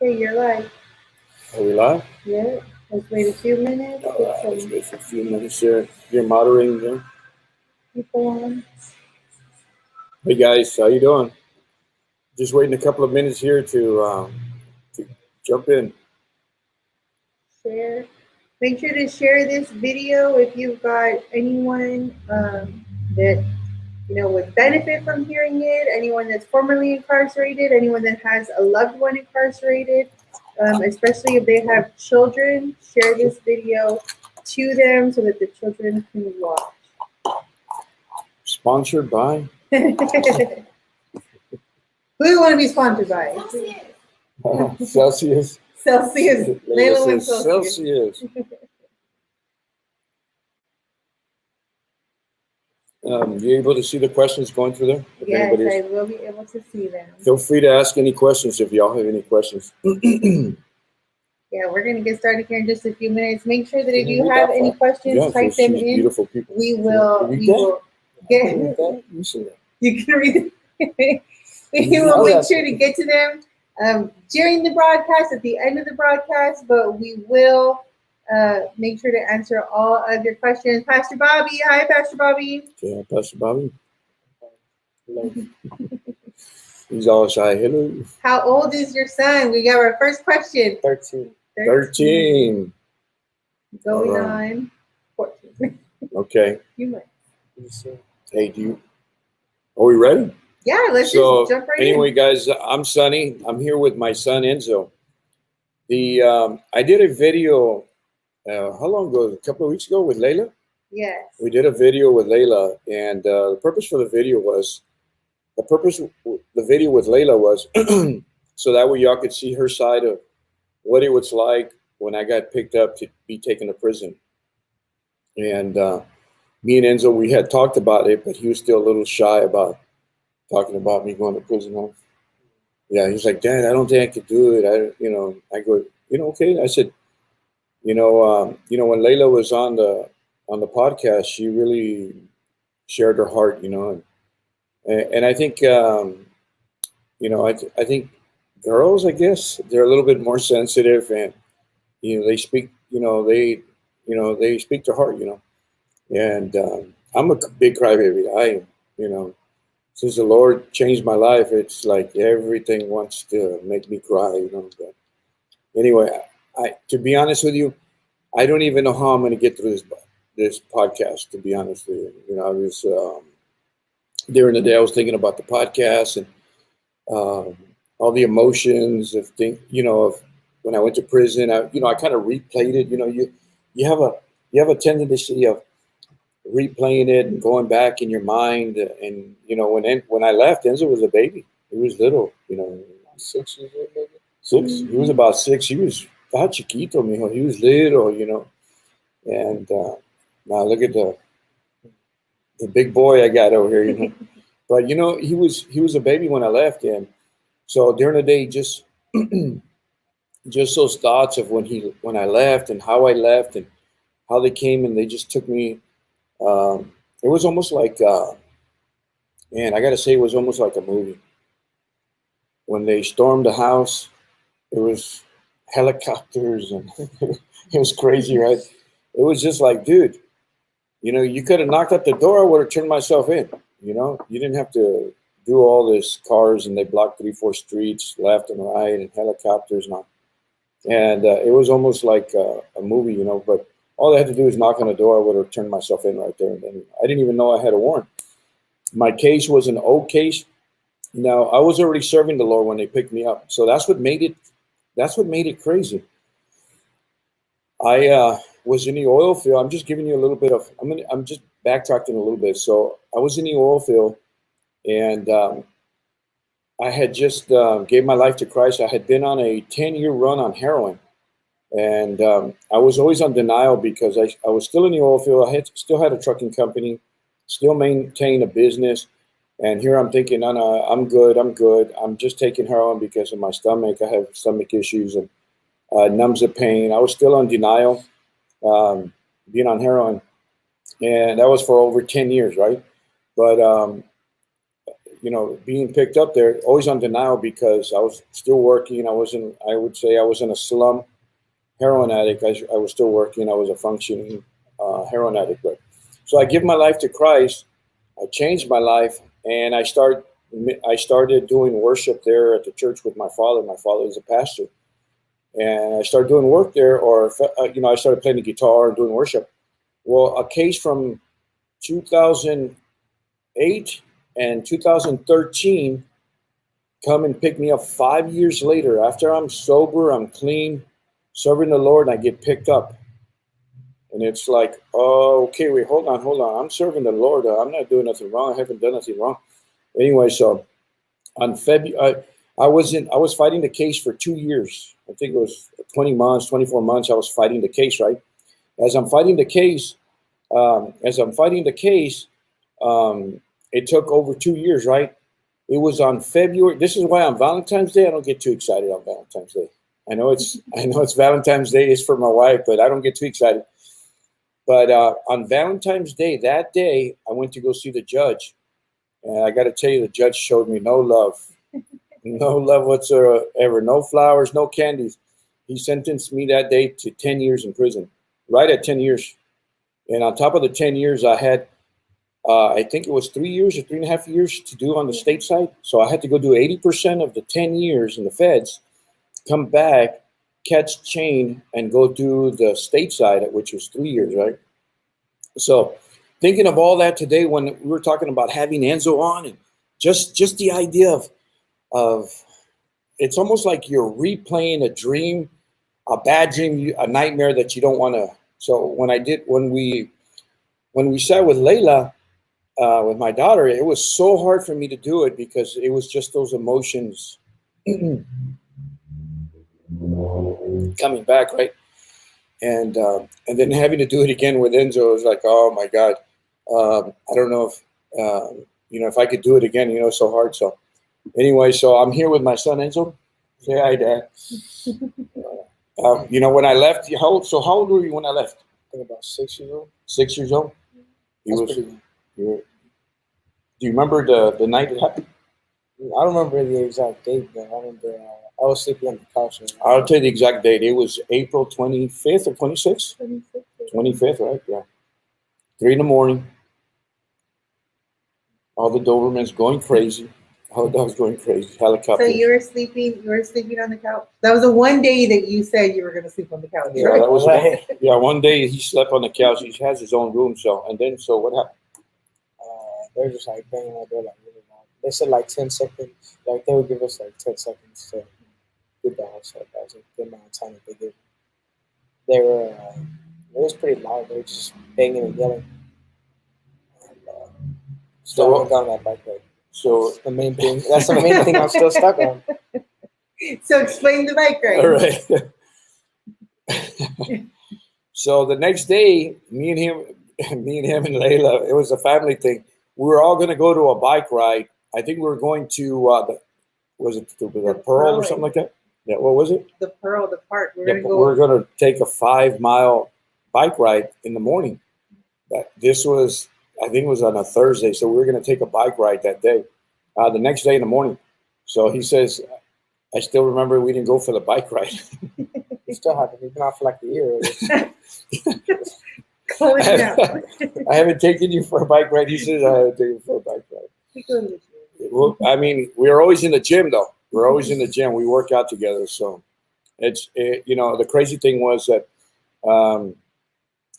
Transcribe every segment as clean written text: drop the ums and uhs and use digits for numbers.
Okay, you're live. Are we live? Yeah. Let's wait a few minutes. All right, let's wait for a few minutes here. You're moderating there. People on. Hey guys, how you doing? Just waiting a couple of minutes here to jump in. Share. Make sure to share this video if you've got anyone that would benefit from hearing it. Anyone that's formerly incarcerated. Anyone that has a loved one incarcerated. Especially if they have children, share this video to them so that the children can watch. Sponsored by? Who do you want to be sponsored by? Celsius. Celsius. Layla wants Celsius. You able to see the questions going through there? Yes, I will be able to see them. Feel free to ask any questions if y'all have any questions. Yeah, we're going to get started here in just a few minutes. Make sure that if you have any questions, type them in. Beautiful people. We will get. You can read them. We will make sure to get to them during the broadcast, at the end of the broadcast, but we will make sure to answer all of your questions. Pastor Bobby, hi, Pastor Bobby. Yeah, Pastor Bobby. He's all shy. Hello. How old is your son? We got our first question. 13. Going on 14. Okay. You might. Hey, are we ready? Yeah, let's just jump right in. Anyway, guys, I'm Sonny. I'm here with my son, Enzo. I did a video, how long ago? A couple of weeks ago with Layla? Yes. We did a video with Layla, and the purpose with the video with Layla was so that way y'all could see her side of what it was like when I got picked up to be taken to prison. And me and Enzo, we had talked about it, but he was still a little shy about talking about me going to prison. Yeah, he's like, Dad, I don't think I could do it. I go, okay. I said, when Layla was on the podcast, she really shared her heart, and I think, I think girls, I guess, they're a little bit more sensitive, and they speak, they speak to heart, and I'm a big crybaby. Since the Lord changed my life, it's like everything wants to make me cry, But anyway, to be honest with you, I don't even know how I'm going to get through this podcast. To be honest with you, I was during the day I was thinking about the podcast and all the emotions of of when I went to prison. I kind of replayed it. You have a tendency of replaying it and going back in your mind, and when I left, Enzo was a baby. He was little, 6 years old, maybe. 6. Mm-hmm. He was about 6. He was chiquito, mijo. He was little, and now look at the big boy I got over here, But he was a baby when I left, and so during the day, just those thoughts of when I left and how I left and how they came and they just took me. It was almost like, I got to say, it was almost like a movie. When they stormed the house, it was helicopters and it was crazy, right? It was just like, dude, you could have knocked at the door. I would have turned myself in, You didn't have to do all this cars, and they blocked 3-4 streets left and right and helicopters and all. And it was almost like a movie, but all I had to do was knock on the door. I would have turned myself in right there. And then I didn't even know I had a warrant. My case was an old case. Now, I was already serving the Lord when they picked me up. So that's what made it crazy. I was in the oil field. I'm just giving you a little bit of, I'm just backtracking a little bit. So I was in the oil field, and I had just gave my life to Christ. I had been on a 10-year run on heroin. And I was always on denial because I was still in the oil field. I still had a trucking company, still maintained a business. And here I'm thinking, no, I'm good. I'm just taking heroin because of my stomach. I have stomach issues and numbs the pain. I was still on denial, being on heroin. And that was for over 10 years, right? But, being picked up there, always on denial because I was still working. I would say I was in a slum heroin addict. I was still working. I was a functioning heroin addict. But so I give my life to Christ. I changed my life, and I started doing worship there at the church with my father. My father is a pastor, and I started doing work there, I started playing the guitar and doing worship. Well, a case from 2008 and 2013 come and pick me up 5 years later. After I'm sober, I'm clean, serving the Lord, and I get picked up. And it's like, oh, okay, wait, hold on. I'm serving the Lord. I'm not doing nothing wrong. I haven't done nothing wrong. Anyway, so on February, I was fighting the case for 2 years. I think it was 20 months, 24 months. I was fighting the case, right? As I'm fighting the case, it took over 2 years, right? It was on February. This is why on Valentine's Day, I don't get too excited on Valentine's Day. I know it's Valentine's Day is for my wife, but I don't get too excited. But on Valentine's Day, that day, I went to go see the judge. And I got to tell you, the judge showed me no love whatsoever, no flowers, no candies. He sentenced me that day to 10 years in prison, right at 10 years. And on top of the 10 years, I had, I think it was 3 years or 3.5 years to do on the state side. So I had to go do 80% of the 10 years in the feds, come back, catch chain, and go do the state side, which was 3 years, right? So thinking of all that today when we were talking about having Enzo on, and just the idea of it's almost like you're replaying a dream, a bad dream, a nightmare that you don't want to. So when we sat with Layla, with my daughter, it was so hard for me to do it because it was just those emotions coming back, right? And then having to do it again with Enzo was like, oh my God, I don't know if I could do it again. It's so hard. So anyway, so I'm here with my son Enzo. Say hi, Dad. When I left, how old were you when I left? I think about 6 years old. 6 years old. Do Do you remember the night it happened? I don't remember the exact date, but I remember I was sleeping on the couch. I'll tell you the exact date. It was April 25th or 26th? 25th, right? Yeah. 3 a.m. All the Dobermans going crazy. All the dogs going crazy. Helicopter. So you were sleeping on the couch? That was the one day that you said you were going to sleep on the couch. Yeah, right? that was one day he slept on the couch. He has his own room. So what happened? They're just like banging my door like really loud. They said like 10 seconds. Like they would give us like 10 seconds to get the house up. That was like the amount of time that they gave. They were, it was pretty loud. They were just banging and yelling. And, so I went down that bike ride. So that's the main thing I'm still stuck on. So explain the bike ride. All right. So the next day, me and him and Layla, it was a family thing. We were all going to go to a bike ride. I think we were going to, was it the Pearl or something like that? Yeah, what was it? The Pearl, the park. We were going to take a 5-mile bike ride in the morning. This was, I think it was on a Thursday, so we were going to take a bike ride that day, the next day in the morning. So he says, I still remember we didn't go for the bike ride. We still haven't. We've been out for like a year. I haven't taken you for a bike ride. He says, I haven't taken you for a bike ride. Well, I mean, we're always in the gym, though. We're always in the gym. We work out together. So the crazy thing was that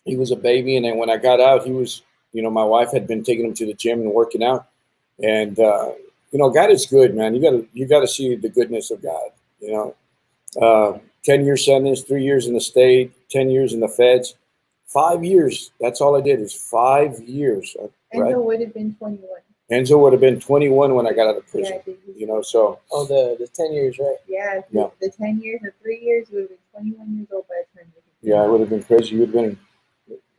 he was a baby. And then when I got out, he was, my wife had been taking him to the gym and working out. And, God is good, man. You got to see the goodness of God, 10-year sentence, 3 years in the state, 10 years in the feds, 5 years. That's all I did is 5 years. Right? Enzo would have been 21. Enzo would have been 21 when I got out of prison. Yeah, so. Oh, the 10 years, right? Yeah, the 10 years, the 3 years, would have been 21 years old by the time. Yeah, it would have been crazy.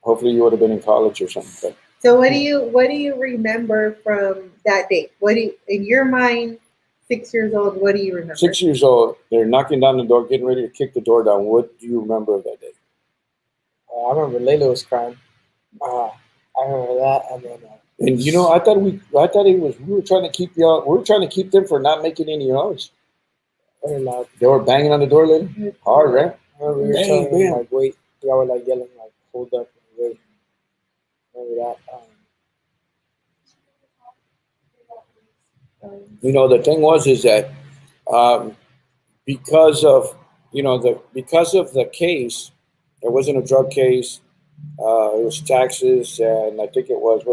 Hopefully you would have been in college or something. But. So what do you remember from that date? In your mind, 6 years old, what do you remember? 6 years old, they're knocking down the door, getting ready to kick the door down. What do you remember of that day? I remember Layla was crying. I remember that, and then And you know, I thought we were trying to keep y'all. We were trying to keep them for not making any noise. Very loud. They were banging on the door, lady. Hard, right? I remember we were Dang, telling them man. like wait. Y'all were like yelling like hold up and wait. Remember that? You know, the thing is that because of because of the case, it wasn't a drug case. It was taxes, and I think it was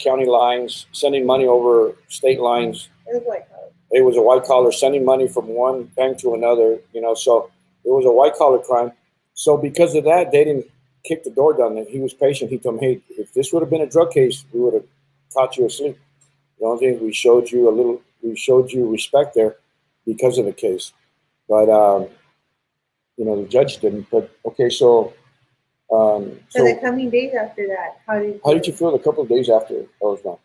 county lines sending money over state lines. It was white collar. It was a white collar sending money from one bank to another. You know, so it was a white collar crime. So because of that, they didn't kick the door down. He was patient. He told me, "Hey, if this would have been a drug case, we would have caught you asleep. The only thing we showed you respect there because of the case, but you know, the judge didn't. But okay, so." So the coming days after that, how did you feel a couple of days after that was gone?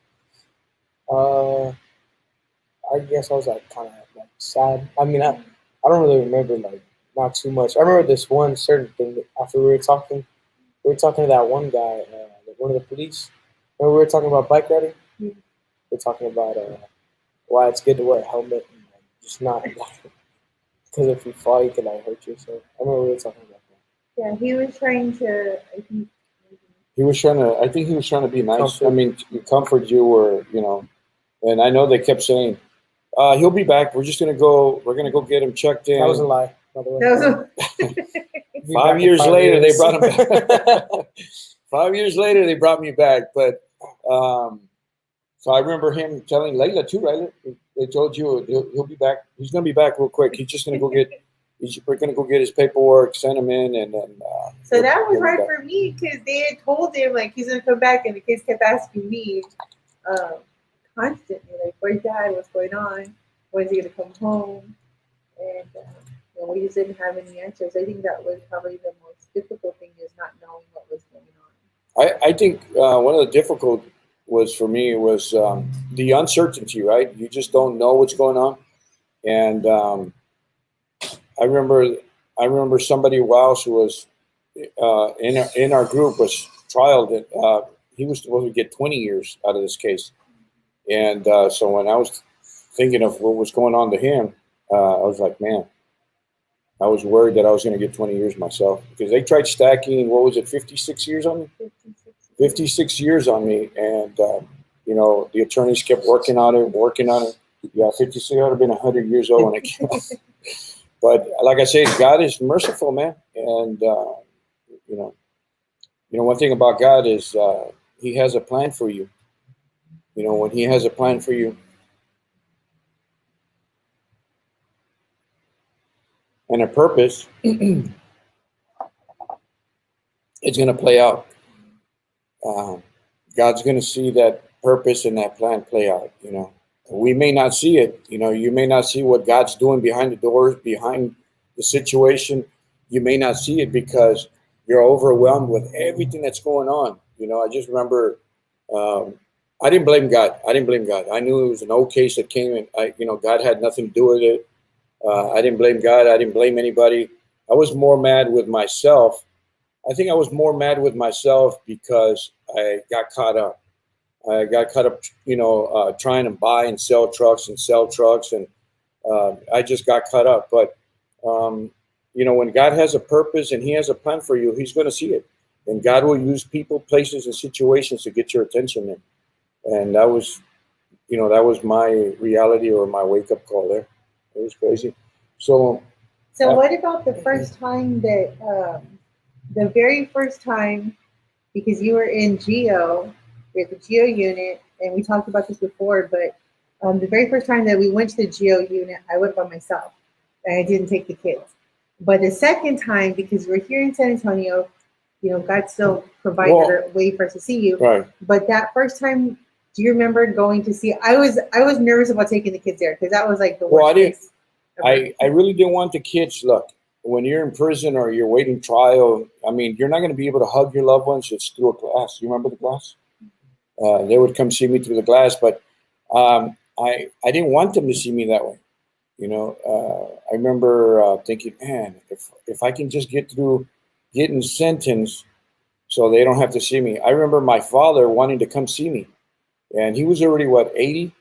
I guess I was like kind of like sad. I mean, I don't really remember like not too much. I remember this one certain thing that after we were talking to that one guy, one of the police. Remember we were talking about bike riding. Yeah. We're talking about why it's good to wear a helmet and just not because if you fall, you can like hurt yourself. I remember we were talking about that. Yeah, he was trying to. I think he was trying to. I think he was trying to be nice. Comfort. I mean, to comfort you, or you know. And I know they kept saying, "He'll be back. We're just gonna go. We're gonna go get him checked in." That was a lie, by the way. that was 5 years later, they brought him back. 5 years later, they brought me back. But so I remember him telling Layla too, right? They told you he'll be back. He's gonna be back real quick. He's just gonna go get. We're gonna go get his paperwork, send him in, and then. So that was hard for me because they had told him like he's gonna come back, and the kids kept asking me constantly like, "Where's Dad? What's going on? When's he gonna come home?" And we just didn't have any answers. I think that was probably the most difficult thing is not knowing what was going on. I think one of the difficult was for me was the uncertainty, right? You just don't know what's going on, and I remember somebody else who was in our group was trialed. He was supposed to get 20 years out of this case, and so when I was thinking of what was going on to him, I was like, man, I was worried that I was going to get 20 years myself because they tried stacking. What was it, 56 years on me? 56 years on me, and you know, the attorneys kept working on it. Yeah, 56. I would have been 100 years old when I came out. But like I said, God is merciful, man, and you know, one thing about God is He has a plan for you. You know, when He has a plan for you, and a purpose, it's going to play out. God's going to see that purpose and that plan play out. You know, we may not see it. You know, you may not see what God's doing behind the doors, behind the situation. You may not see it because you're overwhelmed with everything that's going on. You know, I just remember, I didn't blame God. I knew it was an old case that came in. God had nothing to do with it. I didn't blame God. I didn't blame anybody. I was more mad with myself. I think I was more mad with myself because I got caught up. Trying to buy and sell trucks, and I just got caught up. But when God has a purpose and He has a plan for you, He's going to see it, and God will use people, places, and situations to get your attention. And that was my reality or my wake up call there. It was crazy. So what about the first time that the very first time, because you were in GEO, with the GEO unit, and we talked about this before, but the very first time that we went to the GEO unit, I went by myself, and I didn't take the kids. But the second time, because we're here in San Antonio, God still provided a way for us to see you. Right. But that first time, do you remember going to see? I was nervous about taking the kids there because that was like the worst place. I really didn't want the kids. Look, when you're in prison or you're waiting trial, I mean, you're not going to be able to hug your loved ones. It's through a glass. You remember the glass? They would come see me through the glass, but I didn't want them to see me that way. I remember thinking, man, if I can just get through getting sentenced so they don't have to see me. I remember my father wanting to come see me. and he was already what 80.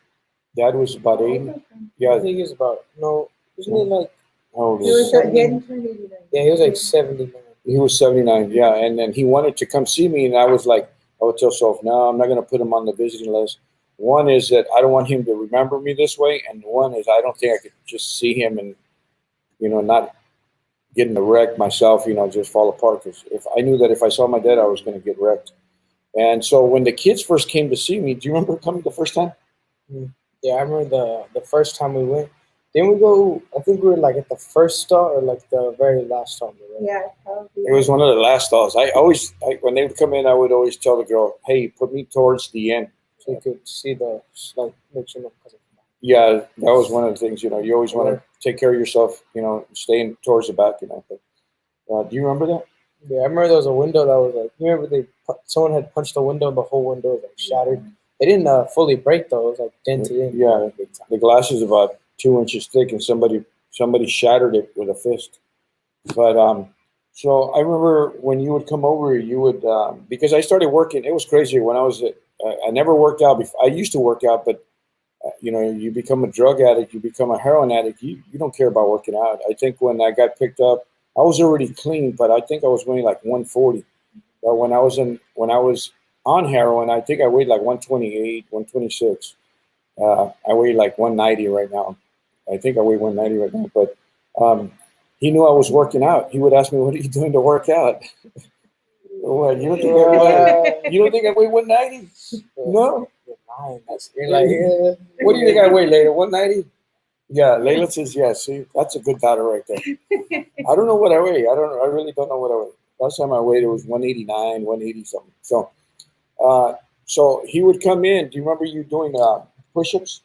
Dad was about 80. I Yeah. think he's about no. Isn't he like? How old He was was he? getting turned 89. Yeah, he was like 79. He was 79. Yeah, and then he wanted to come see me, and I was like, I would tell myself, no, I'm not going to put him on the visiting list. One is that I don't want him to remember me this way, and one is I don't think I could just see him and not getting the wreck myself, just fall apart. Because if I knew that if I saw my dad, I was going to get wrecked. And so when the kids first came to see me, do you remember coming the first time? Yeah, I remember the first time we went. Didn't we go? I think we were like at the first stall or like the very last stall. Right? Yeah, probably. It was one of the last stalls. When they would come in, I would always tell the girl, "Hey, put me towards the end, so you could see the like make sure." Yeah, that was one of the things. You always want to take care of yourself. Staying towards the back. But do you remember that? Yeah, I remember there was a window that was like. You remember someone had punched a window and the whole window was like shattered. It didn't fully break though. It was like dented in. Yeah, the glass is about 2 inches thick, and somebody shattered it with a fist. But so I remember when you would come over, you would because I started working. It was crazy when I was. I never worked out before. I used to work out, but you become a drug addict, you become a heroin addict. You don't care about working out. I think when I got picked up, I was already clean, but I think I was weighing like 140. But when I was on heroin, I think I weighed like 128, 126. I weigh like 190 right now. I think I weigh 190 right now. But he knew I was working out. He would ask me, "What are you doing to work out?" What, you don't think I weigh 190? No. You're like, yeah. What do you think I weigh, Layla? 190? Yeah, Layla says, yeah, see, that's a good daughter right there. I don't know what I weigh. I really don't know what I weigh. Last time I weighed, it was 189, 180 something. So he would come in. Do you remember you doing push-ups?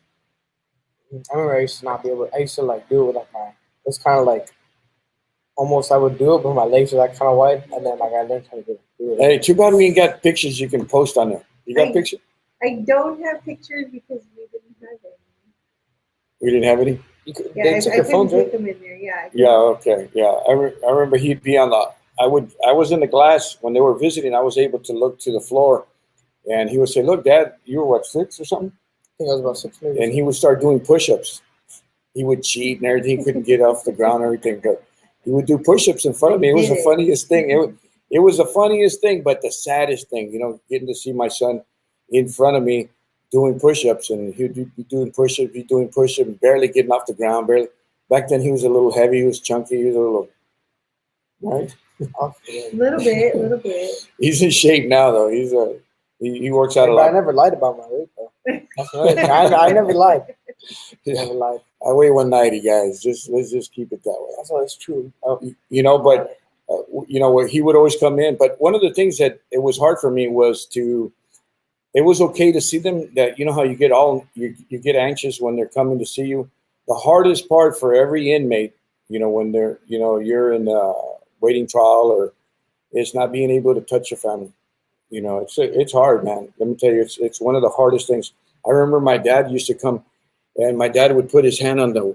I remember I used to not be able. I used to like do it with like my. It's kind of like almost I would do it, but my legs are like kind of wide, and then like I learned how to do it. Hey, too bad we ain't got pictures you can post on there. You got pictures? I don't have pictures because we didn't have any. We didn't have any? Yeah, I couldn't take them in there. Yeah. Yeah, okay. Yeah, I remember he'd be on the. I was in the glass when they were visiting. I was able to look to the floor, and he would say, "Look, Dad, you were what, 6 or something?" I think I was about 6 maybe. And he would start doing push-ups. He would cheat and everything. He couldn't get off the ground and everything, but he would do push-ups in front of me. It was the funniest thing. It was the funniest thing, but the saddest thing, getting to see my son in front of me doing push-ups, and he'd be doing push-ups, barely getting off the ground, barely. Back then, he was a little heavy. He was chunky. He was a little, right? A little bit. He's in shape now, though. He works out a lot. I never lied about my weight, though. I never lied. Never lied. I weigh 190, guys. Let's just keep it that way. That's always true. But where he would always come in. But one of the things that it was hard for me was it was okay to see them. That how you get you get anxious when they're coming to see you. The hardest part for every inmate, when they're you're in a waiting trial, or it's not being able to touch your family. It's hard, man. Let me tell you, it's one of the hardest things. I remember my dad used to come. And my dad would put his hand on the.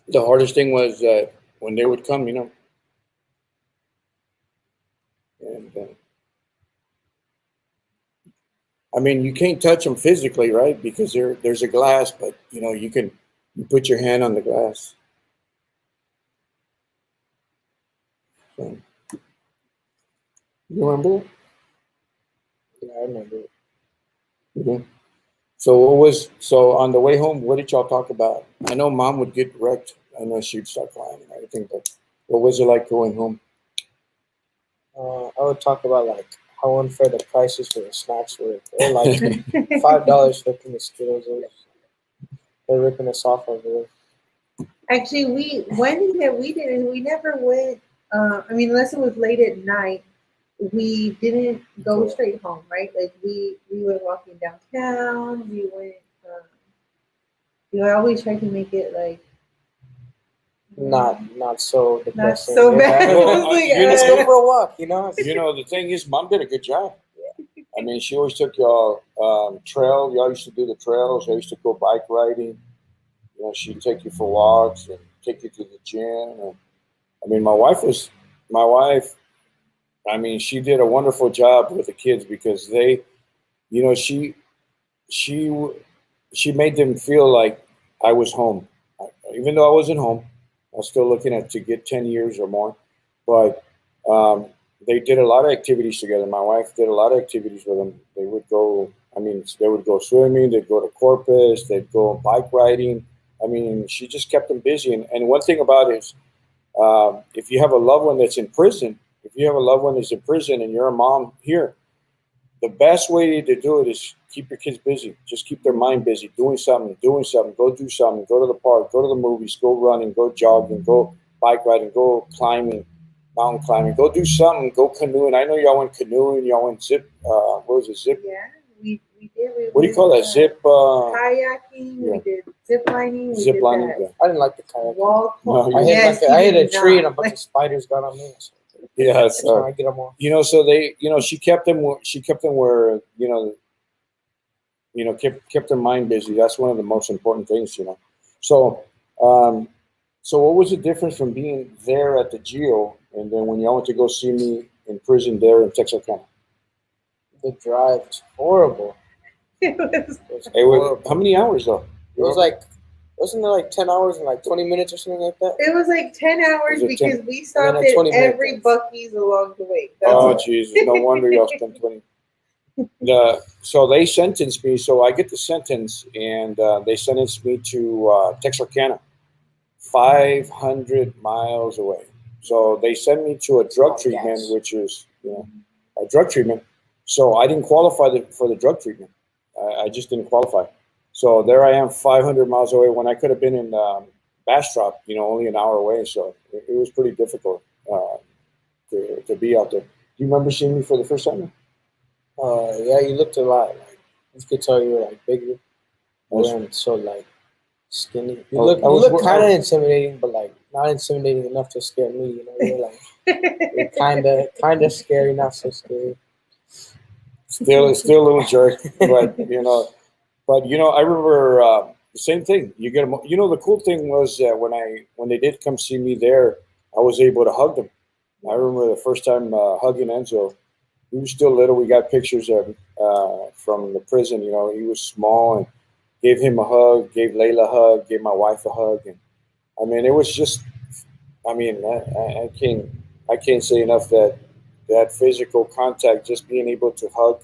The hardest thing was when they would come, and I mean, you can't touch them physically, right? Because there's a glass, but you put your hand on the glass. So, you remember? Yeah, I remember it. Mm-hmm. So on the way home, what did y'all talk about? I know Mom would get wrecked. I know she'd start crying and everything, but what was it like going home? I would talk about like how unfair the prices for the snacks were. They're like $5 for the Skittles. They're ripping us off over there. Actually, one thing that we did is we never went. Unless it was late at night, we didn't go straight home, right? Like we went walking downtown. We went. I always try to make it like not so depressing. so yeah. bad. Well, I was like, Let's go for a walk, you know. The thing is, Mom did a good job. I mean, she always took y'all trail. Y'all used to do the trails. I used to go bike riding. She'd take you for walks and take you to the gym. And I mean, my wife. I mean, she did a wonderful job with the kids because they, she she she made them feel like I was home, even though I wasn't home. I was still looking at to get 10 years or more, but um, they did a lot of activities together. My wife did a lot of activities with them. They would go. I mean, they would go swimming. They'd go to Corpus. They'd go bike riding. I mean, she just kept them busy. And one thing about it is, if you have a loved one that's in prison, if you have a loved one that's in prison and you're a mom here, the best way to do it is keep your kids busy. Just keep their mind busy, doing something, go do something, go to the park, go to the movies, go running, go jogging, go bike riding, go climbing, mountain climbing, go do something, go canoeing. I know y'all went canoeing, y'all went zip, what was it, zip? yeah, we did. What do you call that? Zip? Kayaking. Yeah. We did zip lining. We Zip did lining. that. Yeah. I didn't like the kayak. Wall. No, I hit, Yes, I hit you a did tree and a not. bunch of spiders got on me. So Yeah. so I get them off. So they, she kept them. She kept them where kept their mind busy. That's one of the most important things. So, um, so what was the difference from being there at the jail and then when y'all went to go see me in prison there in Texarkana? The drive was horrible. It was It was It was, horrible. how many hours though? It was like, wasn't it like 10 hours and like 20 minutes or something like that? It was like 10 hours Was it because 10? we stopped And then at 20 minutes. every Buc-ee's along the way. That's Oh all. Jesus! No wonder y'all spent 20. So they sentenced me. So I get the sentence, and they sentenced me to Texarkana, 500 miles away. So they sent me to a drug treatment, yes. which is a drug treatment. So I didn't qualify for the drug treatment. I just didn't qualify. So there I am, 500 miles away, when I could have been in Bastrop, only an hour away. So it was pretty difficult to be out there. Do you remember seeing me for the first time? Yeah, you looked a lot. Like, you could tell you were like bigger. You Was- weren't so like skinny. You Oh, look I was- kind of intimidating, but like not intimidating enough to scare me. You're like you're kind of scary, not so scary. Still a little jerk, but I remember the same thing. You get them. The cool thing was that when they did come see me there, I was able to hug them. I remember the first time hugging Enzo. He was still little. We got pictures of from the prison. He was small, and gave him a hug, gave Layla a hug, gave my wife a hug, and I mean, it was just. I mean, I can't say enough that physical contact, just being able to hug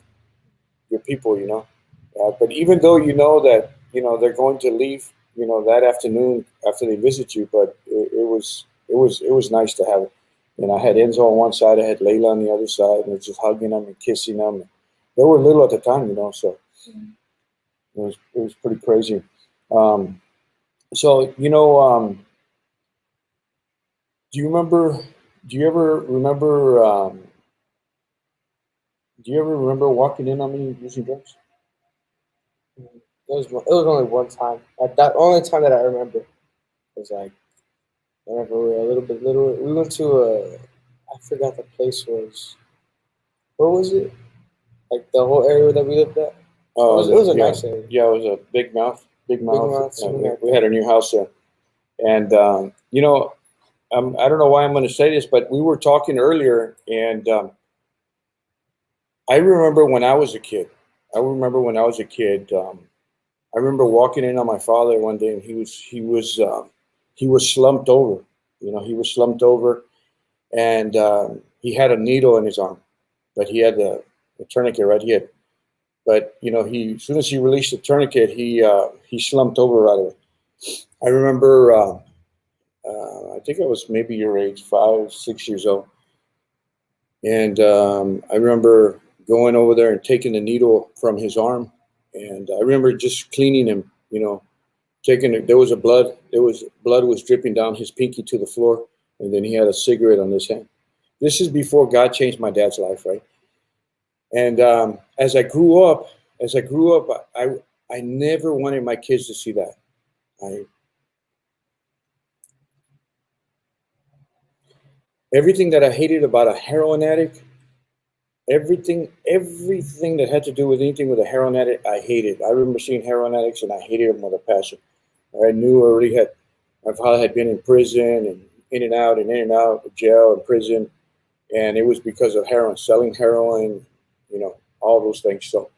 your people. But even though that they're going to leave, that afternoon after they visit you, but it was nice to have it. And I had Enzo on one side, I had Layla on the other side, and just hugging them and kissing them. They were little at the time, so it was pretty crazy. Um, so do you remember? Do you ever remember? Do you ever remember walking in on me using drugs? It was only one time. That only time that I remember was like whenever we were a little bit little. We went to I forgot the place was. Where was it? Like the whole area that we lived at. Oh, It was a yeah, nice area. yeah. It was a big mouth, big mouth. Mouth, something like We had a new house there, and I don't know why I'm going to say this, but we were talking earlier, and I remember when I was a kid. I remember walking in on my father one day, and he was slumped over. He was slumped over, and he had a needle in his arm, but he had the tourniquet right here. But he, as soon as he released the tourniquet, he slumped over right away. I remember. I think I was maybe your age, 5, 6 years old, and I remember going over there and taking the needle from his arm, and I remember just cleaning him. Taking it. There was blood was dripping down his pinky to the floor, and then he had a cigarette on his hand. This is before God changed my dad's life, right? And as I grew up, I never wanted my kids to see that. everything that I hated about a heroin addict, everything that had to do with anything with a heroin addict, I hated. I remember seeing heroin addicts and I hated them with a passion. I knew I already had, my father had been in prison and in and out of jail and prison. And it was because of heroin, selling heroin, all those things. So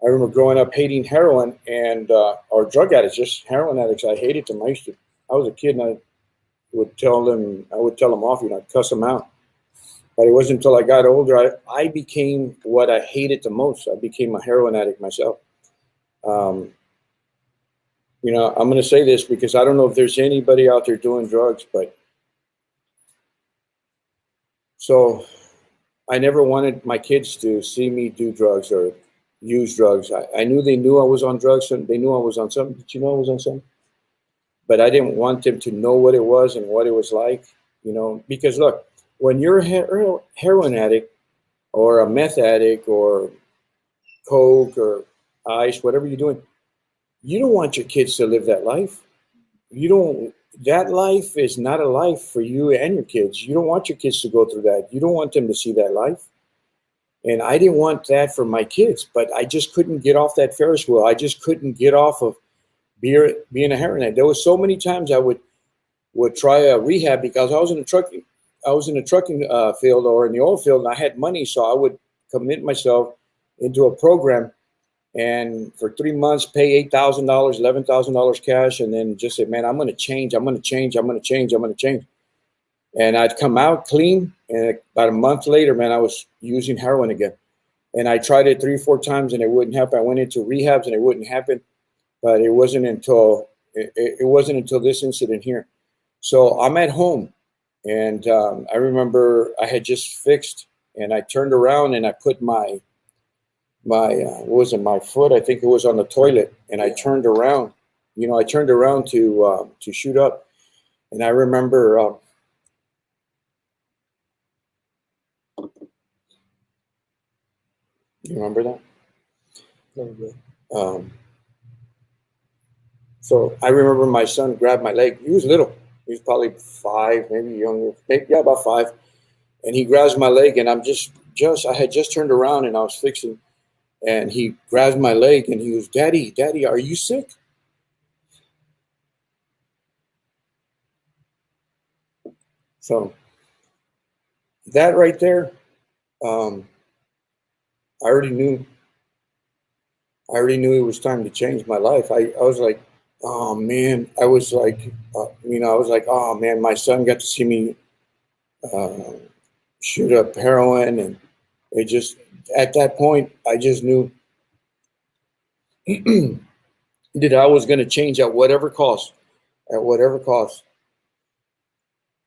I remember growing up hating heroin and or drug addicts, just heroin addicts. I hated them. I was a kid and I would tell them off, I'd cuss them out. But it wasn't until I got older, I became what I hated the most. I became a heroin addict myself. I'm going to say this because I don't know if there's anybody out there doing drugs, but so I never wanted my kids to see me do drugs or use drugs. I knew they knew I was on drugs and they knew I was on something. Did you know I was on something? But I didn't want them to know what it was and what it was like, because look, when you're a heroin addict or a meth addict or coke or ice, whatever you're doing, you don't want your kids to live that life. That life is not a life for you and your kids. You don't want your kids to go through that. You don't want them to see that life. And I didn't want that for my kids, but I just couldn't get off that Ferris wheel. I just couldn't get off of being a heroin addict. There was so many times I would try a rehab because I was in the trucking field or in the oil field, and I had money, so I would commit myself into a program, and for 3 months pay $8,000, $11,000 cash, and then just say, man, I'm going to change. And I'd come out clean, and about a month later, man, I was using heroin again. And I tried it 3 or 4 times, and it wouldn't happen. I went into rehabs, and it wouldn't happen. But it wasn't until this incident here. So I'm at home, and I remember I had just fixed, and I turned around and I put my what was it, my foot? I think it was on the toilet, and I turned around. To shoot up, and I remember. You remember that? So I remember my son grabbed my leg. He was little. He was probably 5, maybe younger. About 5. And he grabs my leg, and I had just turned around, and I was fixing. And he grabs my leg, and he goes, Daddy, are you sick? So that right there, I already knew it was time to change my life. I was like, oh man, I was like, oh man, my son got to see me shoot up heroin, and it just, at that point, I just knew that I was going to change at whatever cost.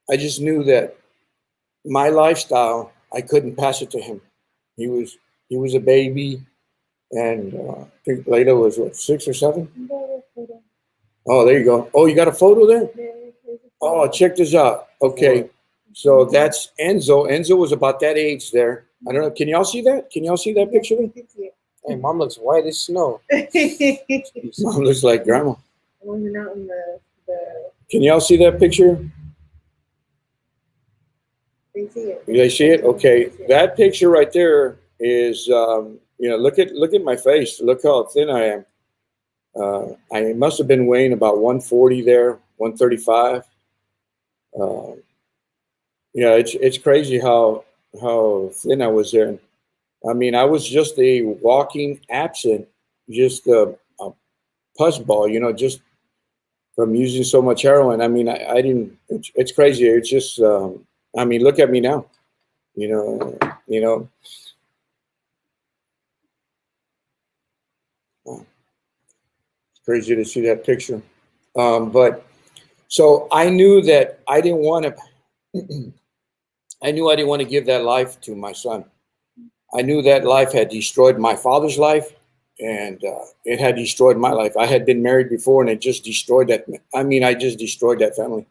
I just knew that my lifestyle, I couldn't pass it to him. He was a baby, and I think Layla was what, 6 or 7? Oh, there you go. Oh, you got a photo there? Oh, check this out. Okay, so that's Enzo. Enzo was about that age there. I don't know. Can y'all see that? Can y'all see that picture? Hey, Mom looks white as snow. Mom looks like grandma. Wasn't out in the Can y'all see that picture? They see it. You guys see it? Okay, that picture right there is, look at my face. Look how thin I am. I must have been weighing about 140 there, 135. It's crazy how thin I was there. I mean, I was just a walking absent, just a pus ball, just from using so much heroin. I mean, I didn't. It's crazy. It's just. I mean, look at me now. It's crazy to see that picture. But so I knew that I didn't want to. I knew I didn't want to give that life to my son. I knew that life had destroyed my father's life, and it had destroyed my life. I had been married before, and it just destroyed that. I mean, I just destroyed that family,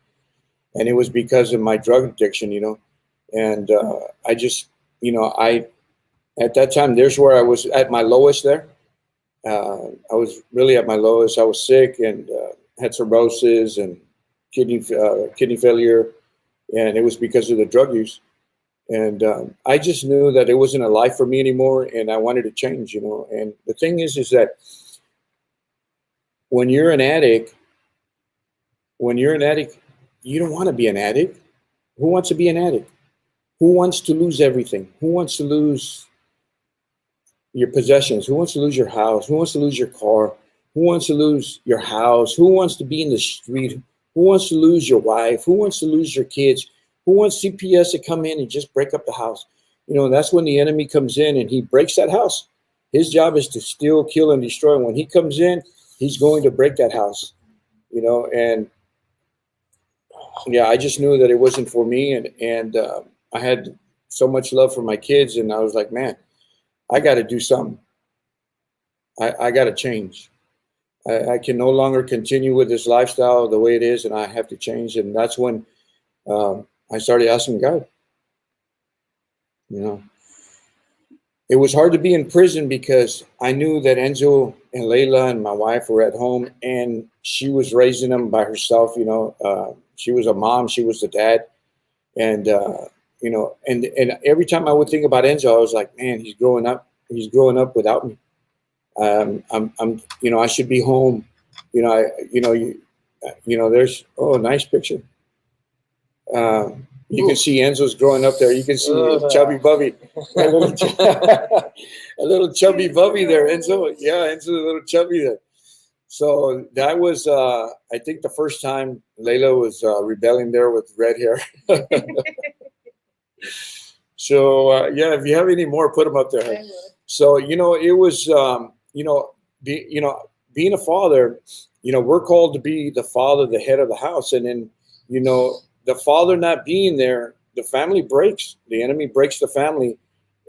and it was because of my drug addiction, And I just, at that time, there's where I was at my lowest there. I was really at my lowest. I was sick and had cirrhosis and kidney failure. and it was because of the drug use. And I just knew that it wasn't a life for me anymore, and I wanted to change, you know. And the thing is that when you're an addict, you don't want to be an addict. Who wants to be an addict? Who wants to lose everything? Who wants to lose your possessions? Who wants to lose your house? Who wants to lose your car? Who wants to lose your house? Who wants to be in the street? Who wants to lose your wife? Who wants to lose your kids? Who wants CPS to come in and just break up the house? You know, that's when the enemy comes in and he breaks that house. His job is to steal, kill, and destroy. When he comes in, he's going to break that house, you know. And yeah, I just knew that it wasn't for me. And I had so much love for my kids. And I was like, man, I got to do something. I got to change. I can no longer continue with this lifestyle the way it is, and I have to change. And that's when I started asking God. You know, it was hard to be in prison because I knew that Enzo and Layla and my wife were at home, and she was raising them by herself. You know, she was a mom, she was the dad, and you know, and every time I would think about Enzo, I was like, man, he's growing up. He's growing up without me. I'm, you know, I should be home. You know, you know, there's, oh, nice picture. You can see Enzo's growing up there. You can see chubby Bubby, a little chubby Bubby there. Enzo, yeah, Enzo's a little chubby there. So that was, I think, the first time Layla was rebelling there with red hair. So yeah, if you have any more, put them up there. So you know, it was, you know, being a father, you know, we're called to be the father, the head of the house, and then, you know, the father not being there, the family breaks. The enemy breaks the family.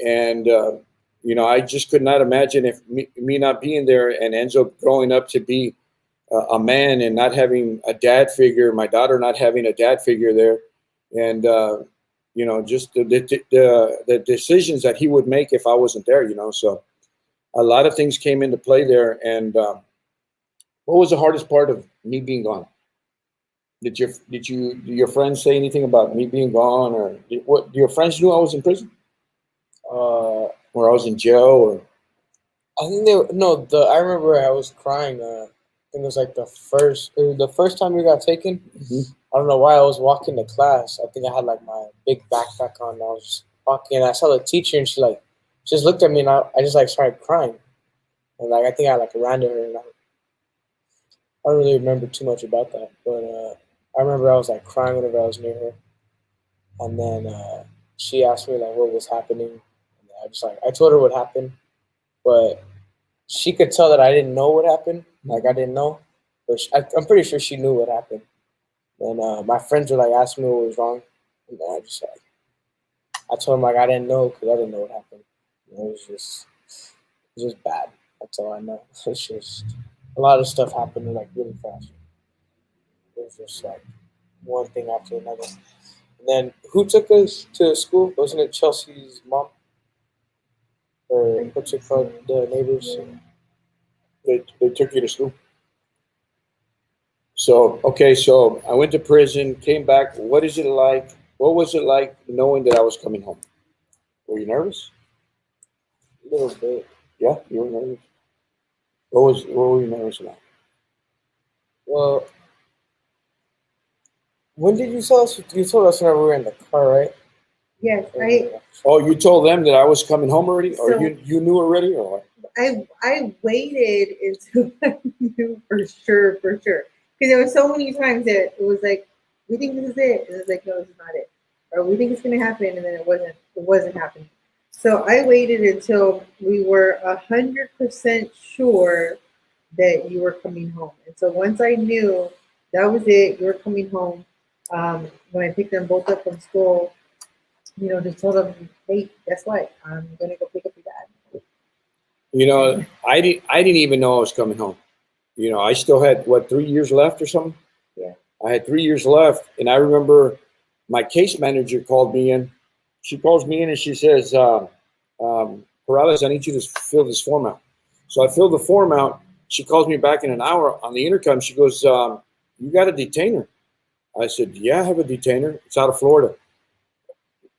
And, you know, I just could not imagine if me not being there and Enzo growing up to be a man and not having a dad figure, my daughter not having a dad figure there. And, you know, just the decisions that he would make if I wasn't there, you know. So a lot of things came into play there. And what was the hardest part of me being gone? Did your friends say anything about me being gone, or what? Your friends knew I was in prison, or I was in jail, or? I think I remember I was crying. I think it was like the first time we got taken. Mm-hmm. I don't know why I was walking to class. I think I had like my big backpack on. And I was just walking, and I saw the teacher, and she just looked at me, and I just like started crying, and like I think I like ran to her, and I don't really remember too much about that, but I remember I was like crying whenever I was near her, and then she asked me like what was happening, and I told her what happened, but she could tell that I didn't know what happened, like I didn't know, but I'm pretty sure she knew what happened. And my friends were like asking me what was wrong, and then I told them like I didn't know because I didn't know what happened. It was just bad. That's all I know. It's just a lot of stuff happened like really fast. It was just like one thing after another. And then who took us to school? Wasn't it Chelsea's mom? Or what's it called? The neighbors? They took you to school. So, okay, so I went to prison, came back. What is it like? What was it like knowing that I was coming home? Were you nervous? A little bit. Yeah, you were nervous. What were you nervous about? Well, when did you tell us? You told us when we were in the car, right? Yes, Oh, you told them that I was coming home already, or So- you knew already, or what? I waited until I knew for sure, because there were so many times that it was like, we think this is it, and it's like, no, this is not it, or we think it's gonna happen, and then it wasn't happening. So I waited until we were 100% sure that you were coming home, and so once I knew that was it, you were coming home. When I picked them both up from school, you know, just told them, hey, guess what? I'm gonna go pick up your dad. You know, I didn't even know I was coming home. You know, I still had 3 years left or something. Yeah. I had 3 years left, and I remember my case manager called me in. She calls me in and she says, Peralez, I need you to fill this form out. So I filled the form out. She calls me back in an hour on the intercom. She goes, you got to detain her. I said, yeah, I have a detainer. It's out of Florida.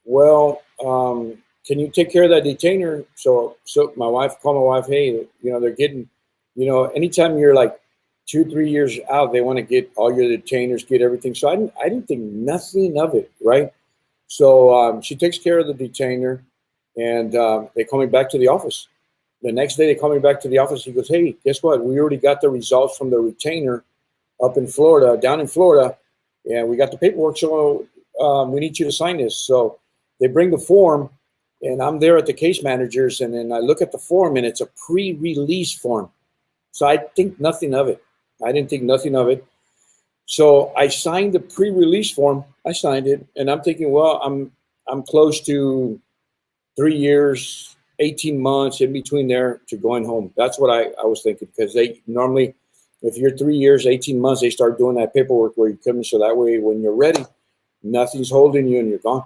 Well, can you take care of that detainer? So my wife called my wife, hey, they're getting, anytime you're like 2, 3 years out, they want to get all your detainers, get everything. So I didn't think nothing of it, right? So she takes care of the detainer, and they call me back to the office. The next day they call me back to the office. He goes, hey, guess what? We already got the results from the retainer up in Florida, down in Florida, and we got the paperwork. So we need you to sign this. So they bring the form, and I'm there at the case managers, and then I look at the form, and it's a pre-release form. So I think nothing of it. I didn't think nothing of it. So I signed the pre-release form. I signed it, and I'm thinking, well, I'm close to 3 years, 18 months in between there to going home. That's what I was thinking, because they normally, if you're 3 years, 18 months, they start doing that paperwork where you come in, so that way when you're ready, nothing's holding you and you're gone.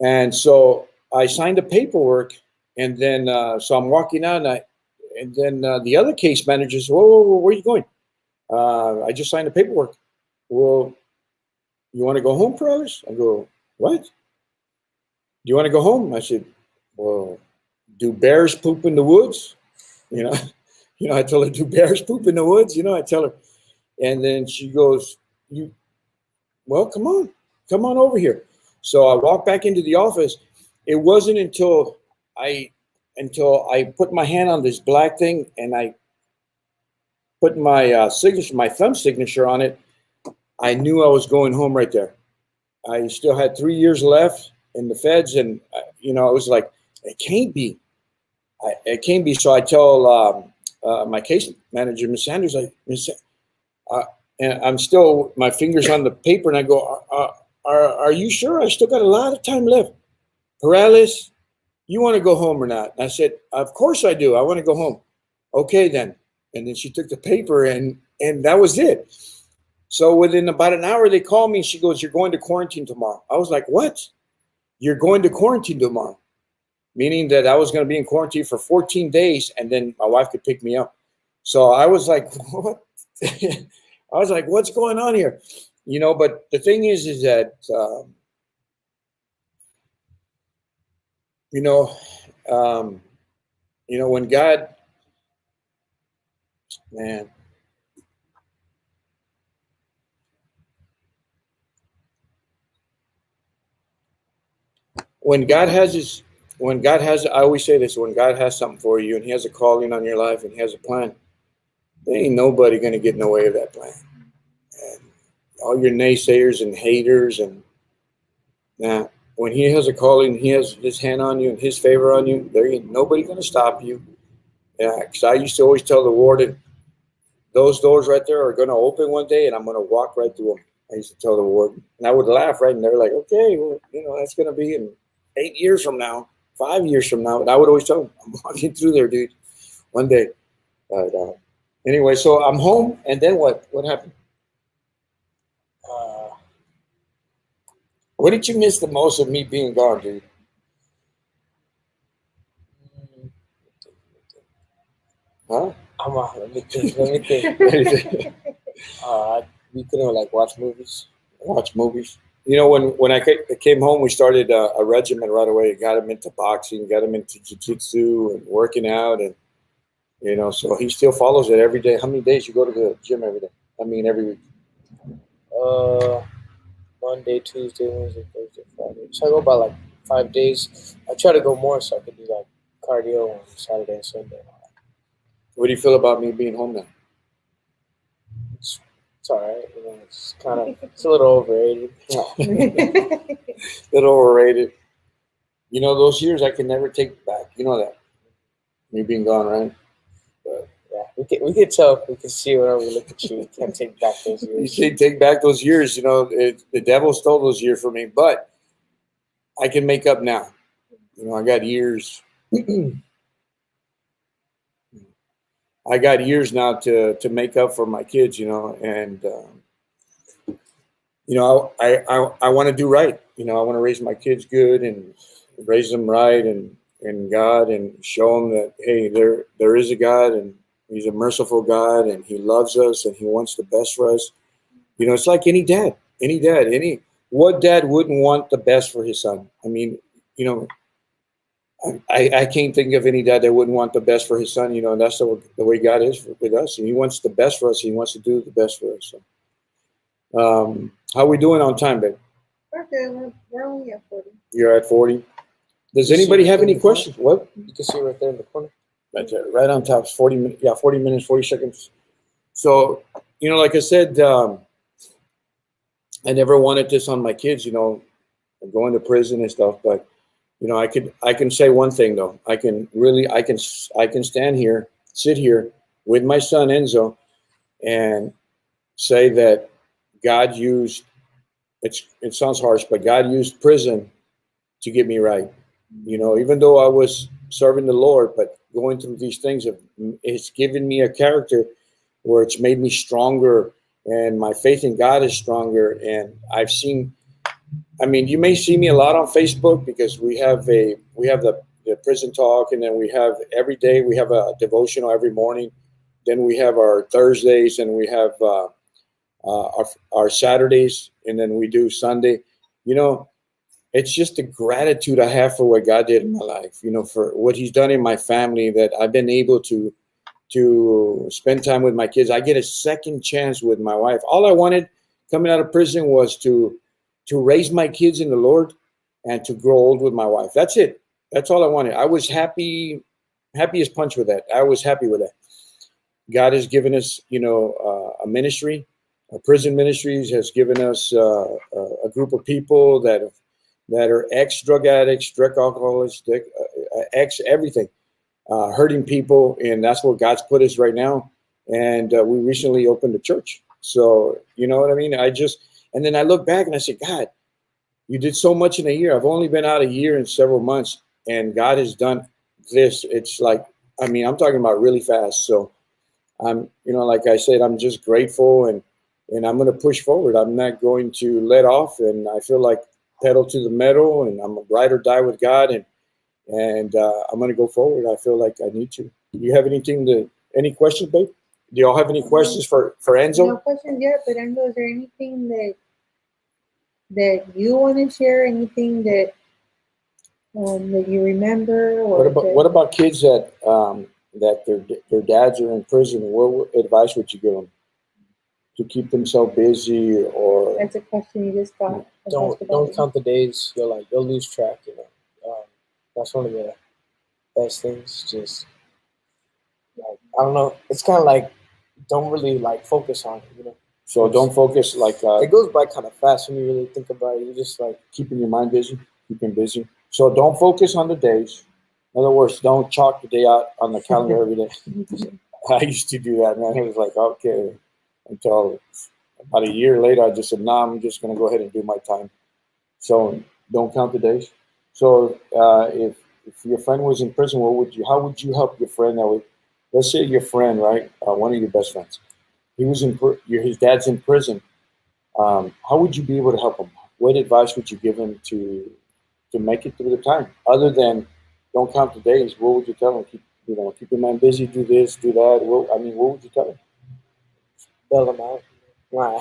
And so I signed the paperwork, and then so I'm walking out, and then the other case manager says, whoa, where are you going? I just signed the paperwork. Well, you want to go home, Peralez? I go, what? Do you want to go home? I said, well, do bears poop in the woods? I tell her, do bears poop in the woods? I tell her. And then she goes, well, come on over here. So I walked back into the office. It wasn't until I put my hand on this black thing and I put my signature, my thumb signature on it, I knew I was going home right there. I still had 3 years left in the feds, and it was like, it can't be. It can't be. So I tell my case manager, Miss Sanders, and I'm still, my fingers on the paper, and I go, are you sure? I still got a lot of time left. Peralez, you want to go home or not? And I said, of course I do. I want to go home. Okay, then. And then she took the paper, and that was it. So within about an hour, they called me, and she goes, you're going to quarantine tomorrow. I was like, what? You're going to quarantine tomorrow? Meaning that I was going to be in quarantine for 14 days, and then my wife could pick me up. So I was like, what? I was like, what's going on here? But the thing is that, when God, man, I always say this, when God has something for you and he has a calling on your life and he has a plan, there ain't nobody going to get in the way of that plan. And all your naysayers and haters, and when he has a calling, he has his hand on you and his favor on you, there ain't nobody going to stop you. Yeah, because I used to always tell the warden, those doors right there are going to open one day and I'm going to walk right through them. I used to tell the warden, and I would laugh, right? And they're like, okay, well, that's going to be in 8 years from now, 5 years from now. And I would always tell them, I'm walking through there, dude, one day. But anyway, so I'm home, and then what? What happened? What did you miss the most of me being gone, dude? Huh? Let me think. We couldn't watch movies. Watch movies. When I came home, we started a regimen right away. Got him into boxing, got him into jiu-jitsu and working out, and so he still follows it every day. How many days you go to the gym every day? I mean, every week. Monday, Tuesday, Wednesday, Thursday, Friday. So I go by 5 days. I try to go more so I could do cardio on Saturday and Sunday. What do you feel about me being home now? It's all right. It's a little overrated. A little overrated. Those years I can never take back. You know that. Me being gone, right? But yeah, we could tell. We can see whenever we look at you. We can't take back those years. You can't take back those years. The devil stole those years from me, but I can make up now. I got years. I got years now to make up for my kids, and I want to do right. I want to raise my kids good and raise them right, and God, and show them that, hey, there is a God, and he's a merciful God, and he loves us, and he wants the best for us. It's like any dad. what dad wouldn't want the best for his son? I mean, you know, I can't think of any dad that wouldn't want the best for his son. You know, and that's the way God is with us. And he wants the best for us. He wants to do the best for us. So, how we doing on time, babe? We're good. We're only at 40. You're at 40. Does You see anybody it have in any the corner? questions? What? You can see right there in the corner. Right there, right on top. 40 minutes. Yeah, 40 minutes, 40 seconds. So, you know, like I said, I never wanted this on my kids, you know, going to prison and stuff. But, you know, I can say one thing though. I can stand here, sit here with my son Enzo, and say that God used. It sounds harsh, but God used prison to get me right. You know, even though I was serving the Lord, but going through these things, it's given me a character where it's made me stronger, and my faith in God is stronger. And I've seen, I mean, you may see me a lot on Facebook because we have the prison talk, and then we have every day we have a devotional every morning. Then we have our Thursdays, and we have our Saturdays, and then we do Sunday. You know, it's just the gratitude I have for what God did in my life, you know, for what he's done in my family, that I've been able to spend time with my kids. I get a second chance with my wife. All I wanted coming out of prison was to raise my kids in the Lord and to grow old with my wife. That's it. That's all I wanted. I was happy as punch with that. I was happy with that. God has given us, you know, a ministry. Prison Ministries has given us a group of people that are ex-drug addicts, drug alcoholics, ex-everything, hurting people, and that's where God's put us right now. And we recently opened a church. So, you know what I mean? And then I look back and I say, God, you did so much in a year. I've only been out a year and several months, and God has done this. It's like, I mean, I'm talking about really fast. So I'm, you know, like I said, I'm just grateful, and I'm going to push forward. I'm not going to let off, and I feel like pedal to the metal, and I'm a ride or die with God, and I'm going to go forward. I feel like I need to. Do you have any questions, babe? Do y'all have any questions for Enzo? No questions yet, but Enzo, is there anything that you want to share? Anything that you remember? Or What about kids that their dads are in prison? What advice would you give them to keep themselves busy? Or that's a question you just got. Don't count the days. You'll lose track. You know, that's one of the best things. Just I don't know. It's kind of like don't really focus on it. You know. So don't focus it goes by kind of fast when you really think about it. You just keeping your mind busy, keeping busy. So don't focus on the days. In other words, don't chalk the day out on the calendar every day. I used to do that, man. It was like, okay, until about a year later, I just said, nah, I'm just going to go ahead and do my time. So don't count the days. So if your friend was in prison, how would you help your friend? Let's say your friend, right? One of your best friends. He was his dad's in prison. How would you be able to help him? What advice would you give him to make it through the time? Other than don't count the days, what would you tell him? Keep your mind busy, do this, do that. What would you tell him? Bail him out. Wow.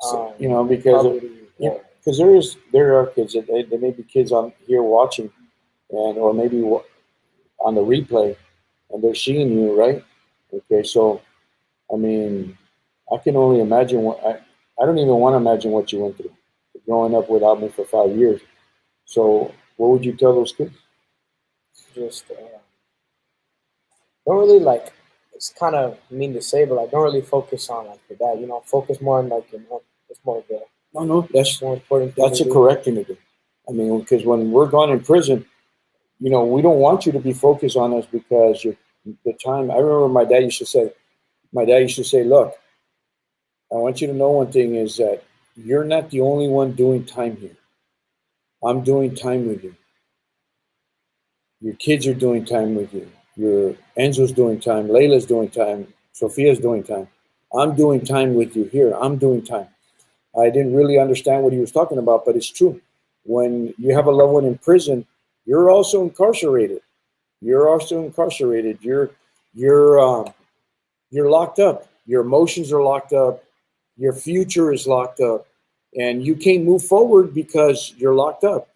So, because there are kids that there may be kids on here watching, or maybe on the replay, and they're seeing you, right? Okay, so I mean, I can only imagine I don't even want to imagine what you went through growing up without me for 5 years. So what would you tell those kids? Just don't really it's kind of mean to say, but don't really focus on your dad. You know, focus more on it's more of the no, that's more important. That's a correct thing to do. I mean, because when we're gone in prison, we don't want you to be focused on us because the time. I remember my dad used to say, look, I want you to know one thing is that you're not the only one doing time here. I'm doing time with you. Your kids are doing time with you. Your Enzo's doing time. Layla's doing time. Sophia's doing time. I'm doing time with you here. I'm doing time. I didn't really understand what he was talking about, but it's true. When you have a loved one in prison, you're also incarcerated. You're locked up. Your emotions are locked up. Your future is locked up, and you can't move forward because you're locked up.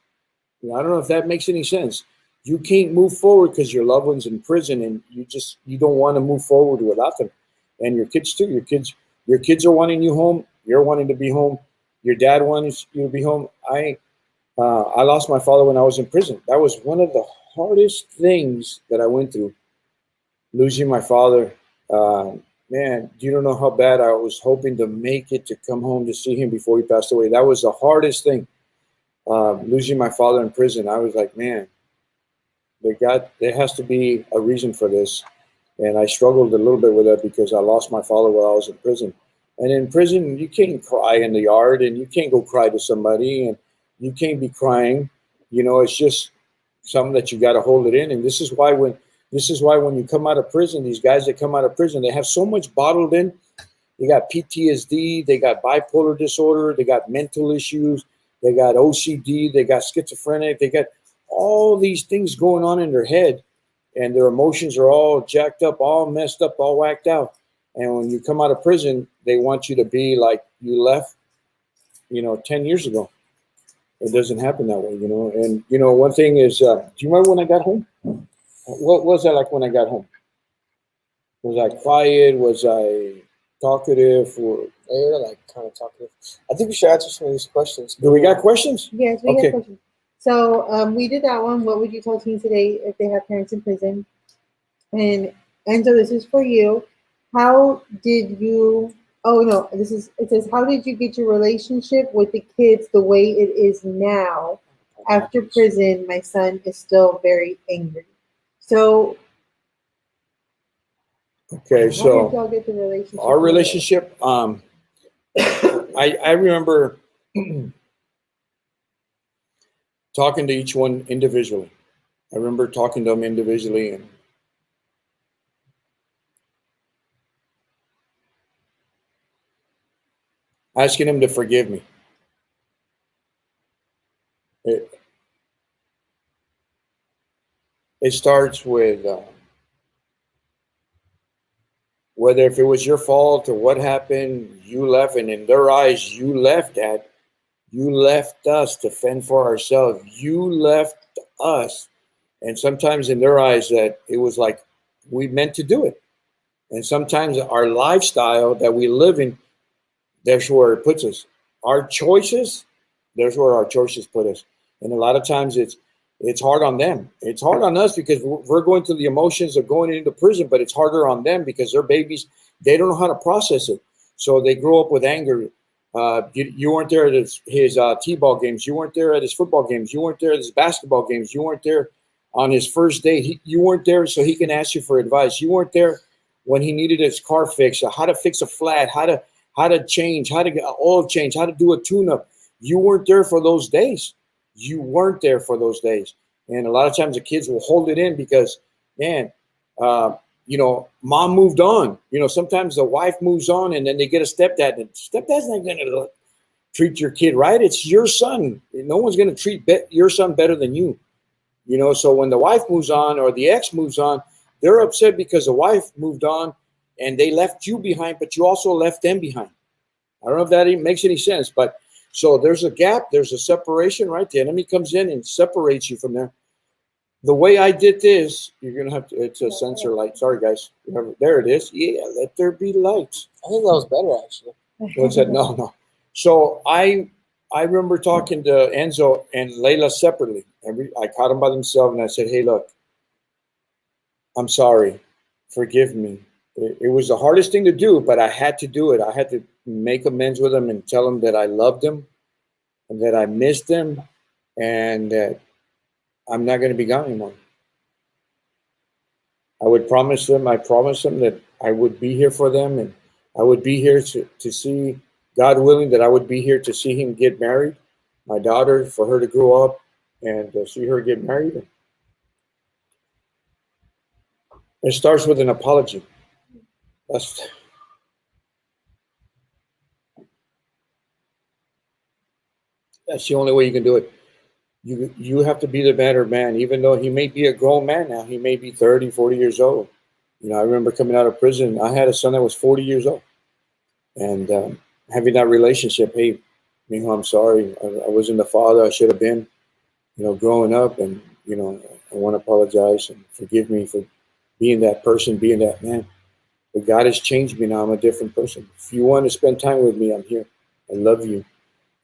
You know, I don't know if that makes any sense. You can't move forward because your loved one's in prison, and you don't want to move forward without them. And your kids too. Your kids are wanting you home. You're wanting to be home. Your dad wants you to be home. I lost my father when I was in prison. That was one of the hardest things that I went through, losing my father. Man, you don't know how bad I was hoping to make it to come home to see him before he passed away. That was the hardest thing. Losing my father in prison, I was like, man, there has to be a reason for this. And I struggled a little bit with that because I lost my father while I was in prison. And in prison, you can't cry in the yard, and you can't go cry to somebody, and you can't be crying. You know, it's just something that you got to hold it in. And this is why when you come out of prison, these guys that come out of prison, they have so much bottled in. They got PTSD, they got bipolar disorder, they got mental issues, they got OCD, they got schizophrenic, they got all these things going on in their head, and their emotions are all jacked up, all messed up, all whacked out. And when you come out of prison, they want you to be like you left, 10 years ago. It doesn't happen that way, And, one thing is, do you remember when I got home? What was that like when I got home? Was I quiet? Was I talkative? Or They're like kind of talkative. I think we should answer some of these questions. do we got questions? Yes, we Okay. have questions. So we did that one. What would you tell teens today if they have parents in prison? And Enzo, this is for you. How did you? Oh no, it says how did you get your relationship with the kids the way it is now? After prison, my son is still very angry. So Okay, how did so y'all get the relationship? our relationship, I remember talking to each one individually. I remember talking to them individually and asking them to forgive me. It starts with whether if it was your fault or what happened, you left, and in their eyes, you left us to fend for ourselves. You left us. And sometimes in their eyes that it was like we meant to do it. And sometimes our lifestyle that we live in, that's where it puts us. Our choices, there's where our choices put us. And a lot of times it's hard on them. It's hard on us because we're going through the emotions of going into prison, but it's harder on them because they're babies. They don't know how to process it. So they grow up with anger. You weren't there at his t-ball games. You weren't there at his football games. You weren't there at his basketball games. You weren't there on his first date. You weren't there so he can ask you for advice. You weren't there when he needed his car fixed, how to fix a flat, how to change, how to get oil change, how to do a tune-up. You weren't there for those days. You weren't there for those days. And a lot of times the kids will hold it in because, man, mom moved on. Sometimes the wife moves on and then they get a stepdad. And stepdad's not going to treat your kid right. It's your son. No one's going to treat your son better than you. So when the wife moves on or the ex moves on, they're upset because the wife moved on and they left you behind, but you also left them behind. I don't know if that even makes any sense, but so there's a gap, there's a separation, right? The enemy comes in and separates you from there. The way I did this, you're going to have to, it's a sensor light. Sorry, guys. There it is. Yeah, let there be light. I think that was better, actually. What's that? No. So I remember talking to Enzo and Layla separately. I caught them by themselves and I said, hey, look, I'm sorry. Forgive me. It was the hardest thing to do, but I had to do it. I had to make amends with them and tell them that I loved them and that I missed them and that I'm not going to be gone anymore. I promised them that I would be here for them and I would be here to see, God willing, that I would be here to see him get married, my daughter, for her to grow up and see her get married. It starts with an apology. That's the only way you can do it. You have to be the better man, even though he may be a grown man now. He may be 30, 40 years old. I remember coming out of prison. I had a son that was 40 years old. And having that relationship. Hey, I'm sorry. I wasn't the father I should have been, growing up, and I want to apologize and forgive me for being that person, being that man. But God has changed me now. I'm a different person. If you want to spend time with me, I'm here. I love you.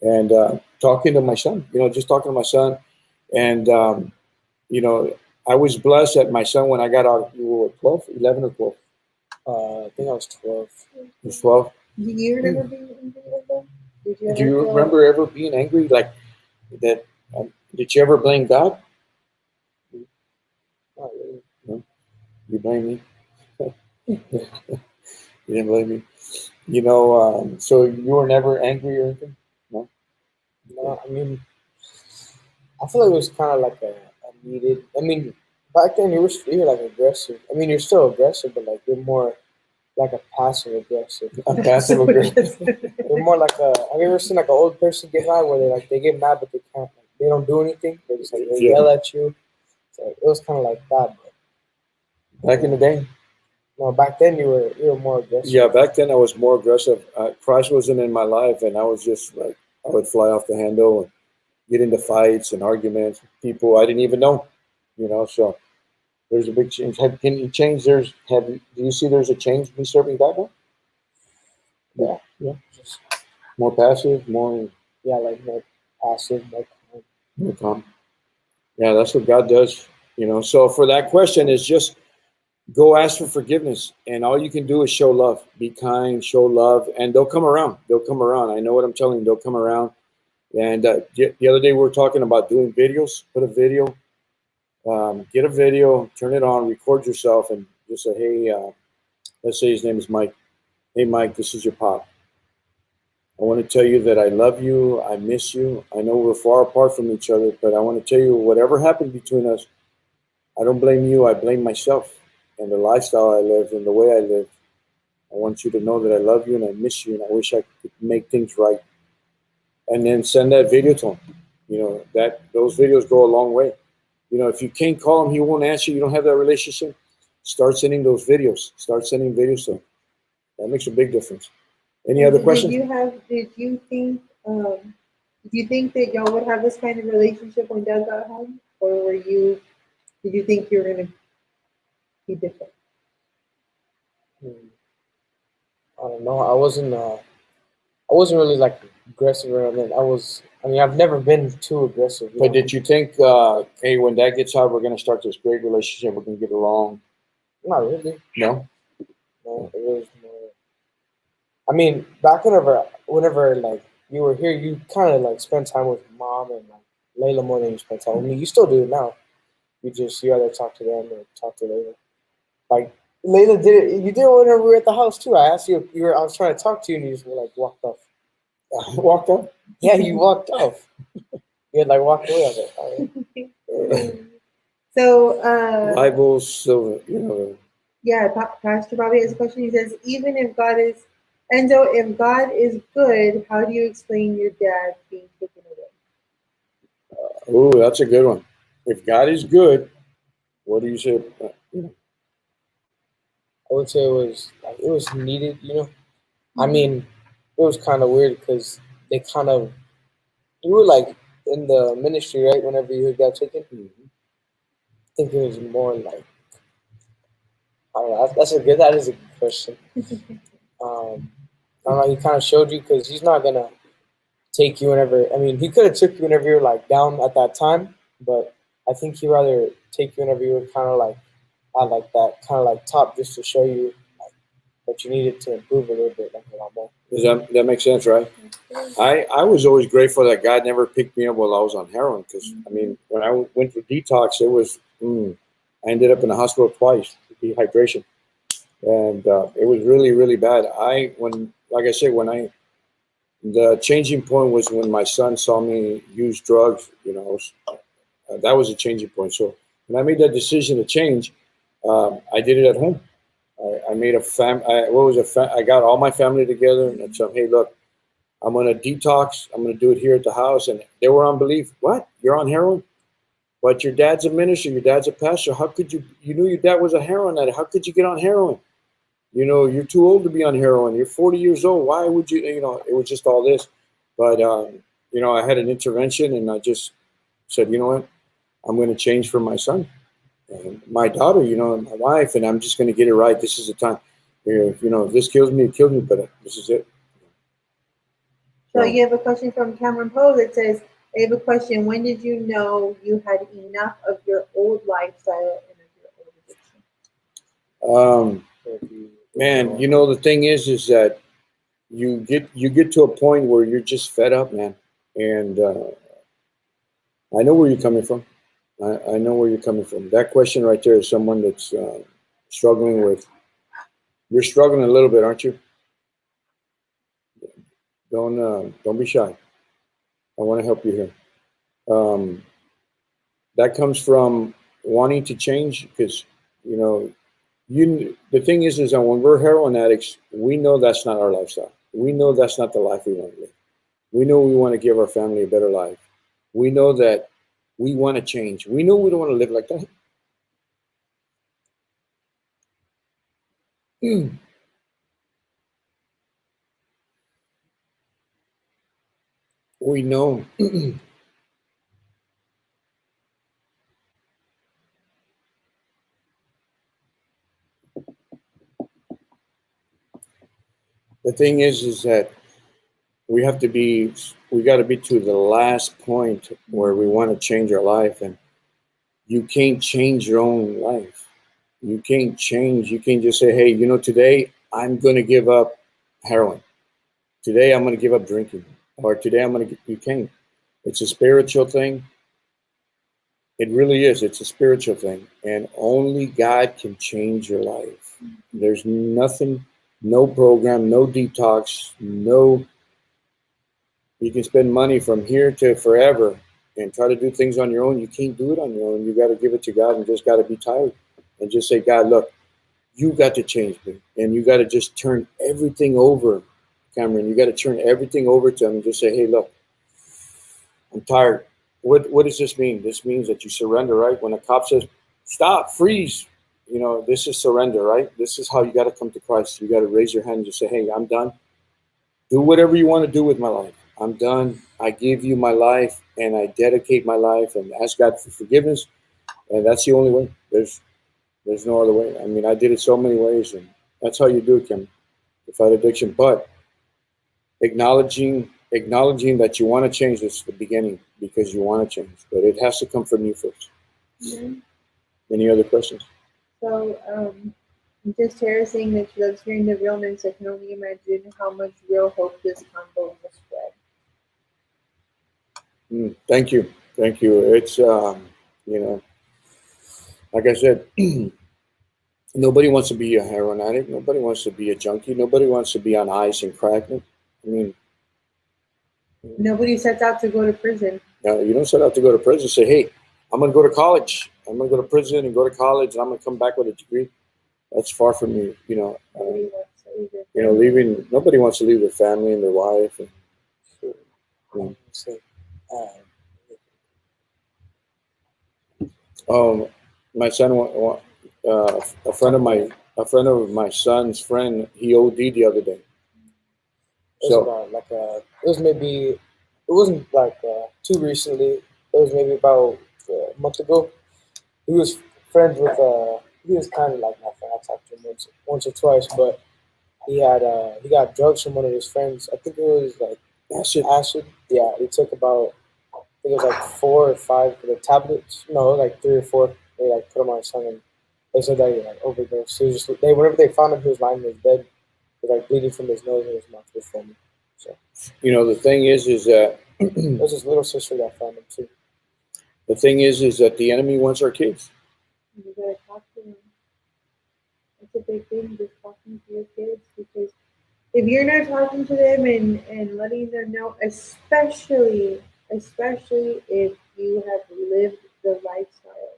And talking to my son, just talking to my son, and I was blessed that my son, when I got out, you were 12, 11 or 12. I think I was 12. You was 12. You remember being angry with them? Did you Do you ever feel remember ever being angry like that? Did you ever blame God? Not really. No? You blame me? You didn't blame me? So you were never angry or anything? No? No, I mean, I feel like it was kind of like a needed. I mean, back then you were like aggressive. I mean, you're still aggressive, but like you're more like a passive aggressive. A passive aggressive. You're more like a. Have you ever seen like an old person get mad where they get mad but they can't, like, they don't do anything. They just like they yell at you. So it was kind of like that. But Back in the day? no, back then you were more aggressive. Yeah, back then I was more aggressive. Christ wasn't in my life, and I was just like, I would fly off the handle and get into fights and arguments with people I didn't even know. So there's a big change. Can you change? Do you see there's a change me serving God now? Yeah. Yeah. Just, More passive, more like more passive, more calm. Yeah, that's what God does. So for that question is just go ask for forgiveness, and all you can do is show love. Be kind, show love, and they'll come around. They'll come around. I know what I'm telling you. They'll come around. And the other day we were talking about doing videos. Put a video, get a video, turn it on, record yourself, and just say, hey, let's say his name is Mike. Hey, Mike, this is your pop. I want to tell you that I love you. I miss you. I know we're far apart from each other, but I want to tell you whatever happened between us, I don't blame you. I blame myself and the lifestyle I lived and the way I lived. I want you to know that I love you and I miss you, and I wish I could make things right. And then send that video to him. Those videos go a long way. If you can't call him, he won't answer. You don't have that relationship. Start sending those videos. Start sending videos to him. That makes a big difference. Any other questions? Did you think that y'all would have this kind of relationship when Dad got home, or did you think you were gonna be different? I don't know. I wasn't really like aggressive around it. I've never been too aggressive. But did you think, hey, when Dad gets out, we're going to start this great relationship, we're going to get along? Not really. No? No, it was more. I mean, back whenever like you were here, you kind of like spend time with Mom and like Layla more than you spend time with me. You still do it now. You either talk to them or talk to Layla. Like Layla did it. You did it whenever we were at the house too. I asked you. I was trying to talk to you, and you just were like walked off. Walked off? Yeah, you walked off. You had like walked away. I was like, all right. So, Bibles, so yeah, Pastor Bobby has a question. He says, even if God is, Enzo, if God is good, how do you explain your dad being taken away? Oh, that's a good one. If God is good, what do you say? I would say it was needed. I mean, it was kind of weird because you were like in the ministry, right? Whenever you got taken, I think it was more like, I don't know. That is a good question. I don't know. He kind of showed you because he's not gonna take you whenever. I mean, he could have took you whenever you were like down at that time, but I think he'd rather take you whenever you were kind of like at like that kind of like top, just to show you like that you needed to improve a little bit, like a lot more. Does that make sense, right? I was always grateful that God never picked me up while I was on heroin, because I mean, when I went through detox, it was I ended up in the hospital twice, dehydration, and it was really, really bad. The changing point was when my son saw me use drugs. That was a changing point. So when I made that decision to change, I did it at home. I made I got all my family together and said, hey, look, I'm going to detox. I'm going to do it here at the house. And they were on belief. What? You're on heroin? But your dad's a minister. Your dad's a pastor. How could you knew your dad was a heroin addict. How could you get on heroin? you're too old to be on heroin. You're 40 years old. Why would you? It was just all this. But I had an intervention, and I just said, you know what, I'm going to change for my son and my daughter, and my wife, and I'm just going to get it right. This is the time. If this kills me, it kills me, but this is it. So you have a question from Cameron Poe that says, I have a question. When did you know you had enough of your old lifestyle and of your old addiction? Man, the thing is that you get to a point where you're just fed up, man. And I know where you're coming from. I know where you're coming from. That question right there is someone that's struggling with. You're struggling a little bit, aren't you? Don't be shy. I want to help you here. That comes from wanting to change because the thing is that when we're heroin addicts, we know that's not our lifestyle. We know that's not the life we want to live. We know we want to give our family a better life. We know that we want to change. We know we don't want to live like that. We know. The thing is that we got to be to the last point where we want to change our life, and you can't change your own life. You can't just say, hey, today I'm going to give up heroin. Today I'm going to give up drinking, or today you can't. It's a spiritual thing. It really is. It's a spiritual thing, and only God can change your life. There's nothing, no program, no detox, no. You can spend money from here to forever and try to do things on your own. You can't do it on your own. You got to give it to God and just got to be tired and just say, God, look, you got to change me, and you got to just turn everything over, Cameron. You got to turn everything over to him and just say, hey, look, I'm tired. What does this mean? This means that you surrender, right? When a cop says, stop, freeze, this is surrender, right? This is how you got to come to Christ. You got to raise your hand and just say, hey, I'm done. Do whatever you want to do with my life. I'm done. I give you my life, and I dedicate my life and ask God for forgiveness. And that's the only way. There's no other way. I mean, I did it so many ways, and that's how you do it, Kim, to fight addiction. But acknowledging that you want to change is the beginning because you want to change. But it has to come from you first. Mm-hmm. Any other questions? So, just Tara saying that she loves hearing the realness. I can only imagine how much real hope this combo will spread. Thank you. It's like I said, nobody wants to be a heroin addict. Nobody wants to be a junkie. Nobody wants to be on ice and crack. I mean, nobody sets out to go to prison. No, you don't set out to go to prison. Say, hey, I'm going to go to college. I'm going to go to prison and go to college, and I'm going to come back with a degree. That's far from me. Leaving. Nobody wants to leave their family and their wife. My son, a friend of my son's friend, he OD'd the other day. It wasn't too recently. It was maybe about a month ago. He was friends with he was kind of like my friend. I talked to him once or twice, but he got drugs from one of his friends. I think it was like acid. Yeah, he took about, I think it was like 4 or 5 of the tablets. No, like 3 or 4. They put him on his tongue, and they said that he overdosed. So whenever they found him, he was lying in his bed, with bleeding from his nose and his mouth was foaming. So the thing is that it was his little sister that found him too. The thing is that the enemy wants our kids. You gotta talk to them. That's a big thing, just talking to your kids, because if you're not talking to them and letting them know, especially if you have lived the lifestyle,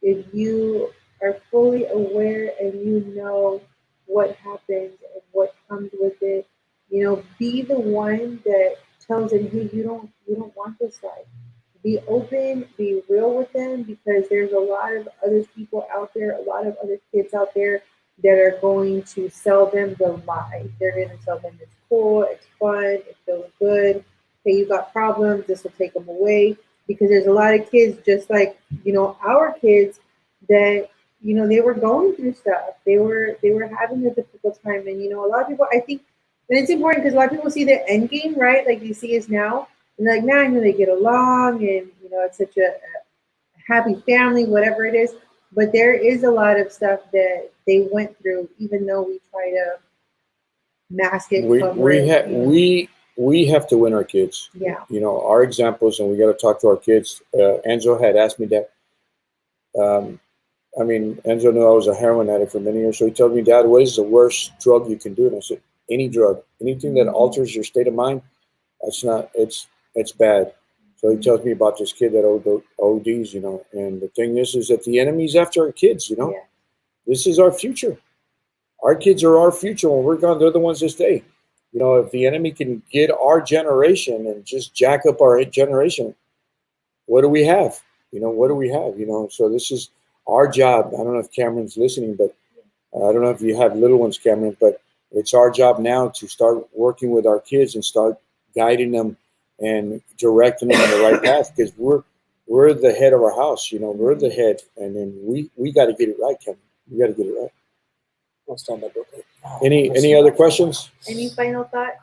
if you are fully aware and you know what happens and what comes with it, be the one that tells them, hey, you don't want this life. Be open, be real with them, because there's a lot of other people out there, a lot of other kids out there that are going to sell them the lie. They're going to tell them it's cool, it's fun, it feels good. Hey, you got problems, this will take them away. Because there's a lot of kids, just like our kids, that they were going through stuff. They were having a difficult time, and a lot of people, I think, and it's important because a lot of people see the end game, right? Like they see us now, and like, man, they get along, and it's such a happy family, whatever it is. But there is a lot of stuff that they went through, even though we try to mask it, We cover we it. have we have to win our kids. Yeah. Our examples, and we got to talk to our kids. Enzo had asked me that. Um, I mean, Enzo knew I was a heroin addict for many years, so he told me, "Dad, what is the worst drug you can do?" And I said, "Any drug, anything that alters your state of mind. That's not. It's bad." So he tells me about this kid that ODs, and the thing is that the enemy's after our kids. Yeah. This is our future. Our kids are our future. When we're gone, they're the ones that stay. If the enemy can get our generation and just jack up our generation, what do we have? What do we have? So this is our job. I don't know if Cameron's listening, but I don't know if you have little ones, Cameron, but it's our job now to start working with our kids and start guiding them and directing them in the right path, because we're the head of our house. We're the head, and then we got to get it right, Cameron. We got to get it right. I'll stand up. Okay. Any other questions? Any final thoughts?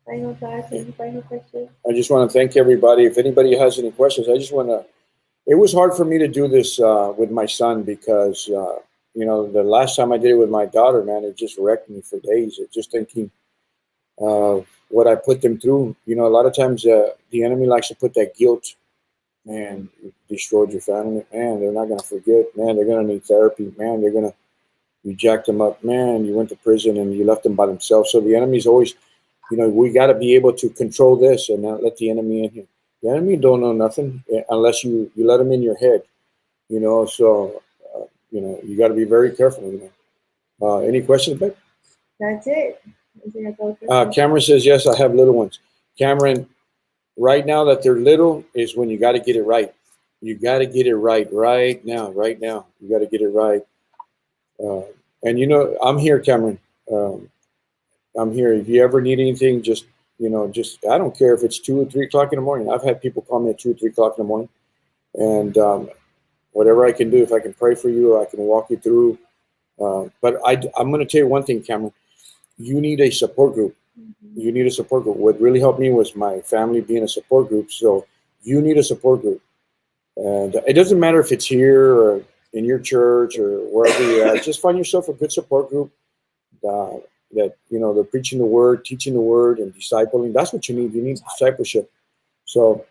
Final thoughts? Any final questions? I just want to thank everybody. If anybody has any questions, I just want to. It was hard for me to do this with my son because the last time I did it with my daughter, man, it just wrecked me for days. Just thinking what I put them through. A lot of times the enemy likes to put that guilt. Man, you destroyed your family. Man, they're not going to forget. Man, they're going to need therapy. Man, you jacked them up. Man, you went to prison and you left them by themselves. So the enemy's always, we got to be able to control this and not let the enemy in here. The enemy don't know nothing unless you let him in your head. So you got to be very careful. Any questions, babe? That's it. Cameron says yes. I have little ones. Cameron, right now that they're little is when you got to get it right. You got to get it right now. Right now, you got to get it right. And I'm here, Cameron. I'm here. If you ever need anything, just I don't care if it's 2 or 3 o'clock in the morning. I've had people call me at 2 or 3 o'clock in the morning, and whatever I can do, if I can pray for you or I can walk you through. But I'm going to tell you one thing, Cameron. You need a support group. You need a support group. What really helped me was my family being a support group. So you need a support group. And it doesn't matter if it's here or in your church or wherever you're at. Just find yourself a good support group that, they're preaching the word, teaching the word, and discipling. That's what you need. You need discipleship. So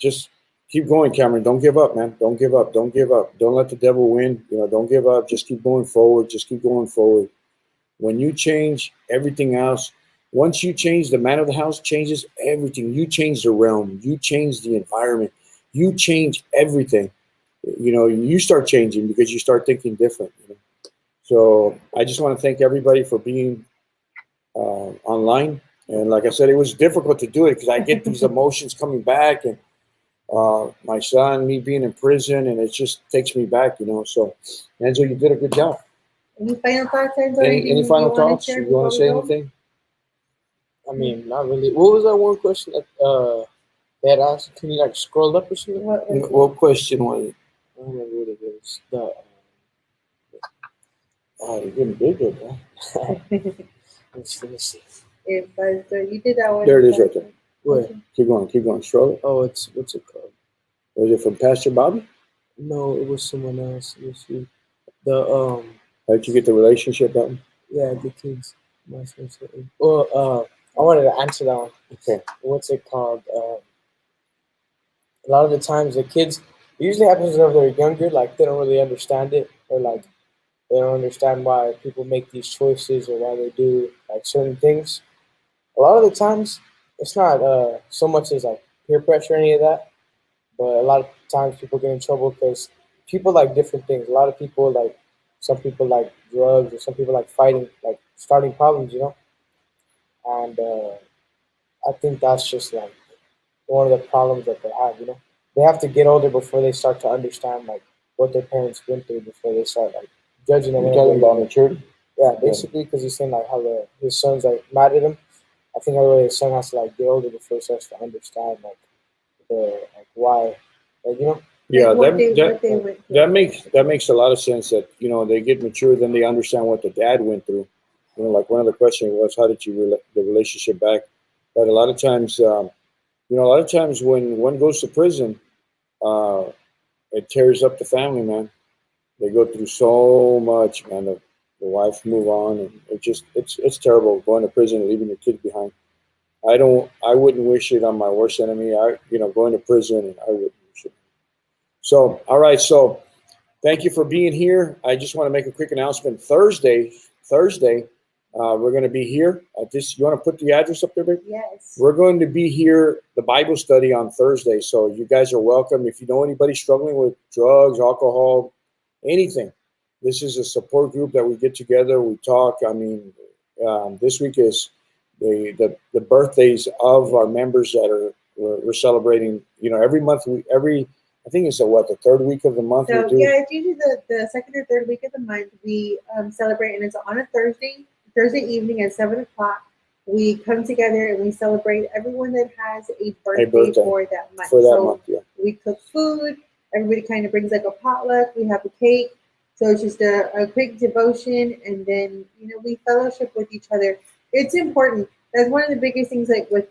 just keep going, Cameron. Don't give up, man. Don't give up. Don't give up. Don't let the devil win. Don't give up. Just keep going forward. Just keep going forward. When you change everything else, once you change, the man of the house changes everything. You change the realm. You change the environment. You change everything. You start changing because you start thinking different. So I just want to thank everybody for being online. And like I said, it was difficult to do it because I get these emotions coming back, and my son, me being in prison, and it just takes me back. So Enzo, you did a good job. Any final thoughts, Enzo? Any final thoughts? You want to say anything? I mean, not really. What was that one question that they had asked? Can you scroll up or something? What question was it? I don't remember what it was. You're getting bigger, bro. Let me see. You did that one. There it is right there. Where? Keep going. Stroll it. Oh, what's it called? Was it from Pastor Bobby? No, it was someone else. Let me see. How did you get the relationship button? Yeah, the kids. Well, I wanted to answer that one. Okay. What's it called? A lot of the times the kids, it usually happens when they're younger, like they don't really understand it, or like they don't understand why people make these choices or why they do like certain things. A lot of the times it's not so much as like peer pressure or any of that, but a lot of times people get in trouble because people like different things. A lot of people like, some people like drugs, or some people like fighting, like starting problems, and I think that's just like one of the problems that they have. They have to get older before they start to understand like what their parents went through before they start like judging them. You're talking about maturity? Yeah, basically, because he's saying like how his son's like mad at him. I think everybody his son has to like get older before he starts to understand like the like why, like Yeah, Like what they went through. that makes a lot of sense. That they get mature, then they understand what the dad went through. Like one of the questions was, how did you the relationship back? But a lot of times, when one goes to prison, uh, it tears up the family, man. They go through so much, man. The wife move on, and it's terrible going to prison and leaving your kids behind. I wouldn't wish it on my worst enemy. Going to prison, and I wouldn't wish it. So, all right. So, thank you for being here. I just want to make a quick announcement. Thursday, we're going to be here at this. You want to put the address up there, babe? Yes. We're going to be here, the Bible study on Thursday. So you guys are welcome. If you know anybody struggling with drugs, alcohol, anything, this is a support group that we get together. We talk. I mean, this week is the birthdays of our members that we're celebrating. Every month I think it's the third week of the month. So yeah, it's usually the second or third week of the month we celebrate, and it's on a Thursday evening at 7:00. We come together and we celebrate everyone that has a birthday for that month. Yeah. We cook food. Everybody kind of brings like a potluck. We have a cake. So it's just a quick devotion, and then we fellowship with each other. It's important. That's one of the biggest things, like with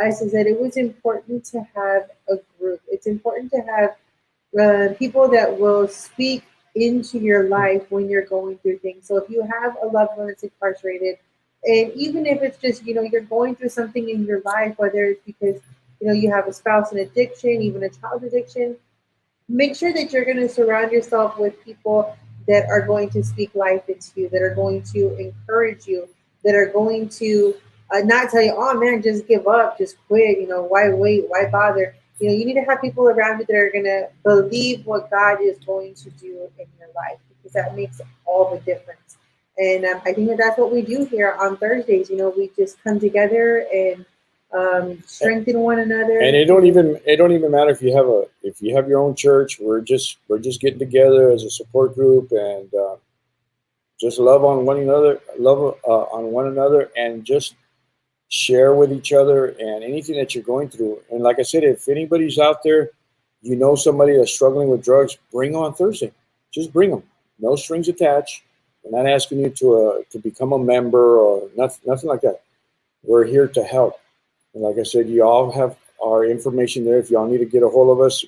us, is that it was important to have a group. It's important to have people that will speak into your life when you're going through things. So if you have a loved one that's incarcerated, and even if it's just you're going through something in your life, whether it's because you have a spouse in addiction, even a child addiction, make sure that you're going to surround yourself with people that are going to speak life into you, that are going to encourage you, that are going to not tell you, oh man, just give up, just quit, why wait, why bother. You need to have people around you that are going to believe what God is going to do in your life, because that makes all the difference. And I think that's what we do here on Thursdays. We just come together and strengthen one another. And it don't even matter if you have your own church. We're just getting together as a support group and just love on one another, and just share with each other and anything that you're going through. And like I said, if anybody's out there, somebody that's struggling with drugs, bring them on Thursday. Just bring them. No strings attached. We're not asking you to become a member or nothing like that. We're here to help. And like I said, you all have our information there. If y'all need to get a hold of us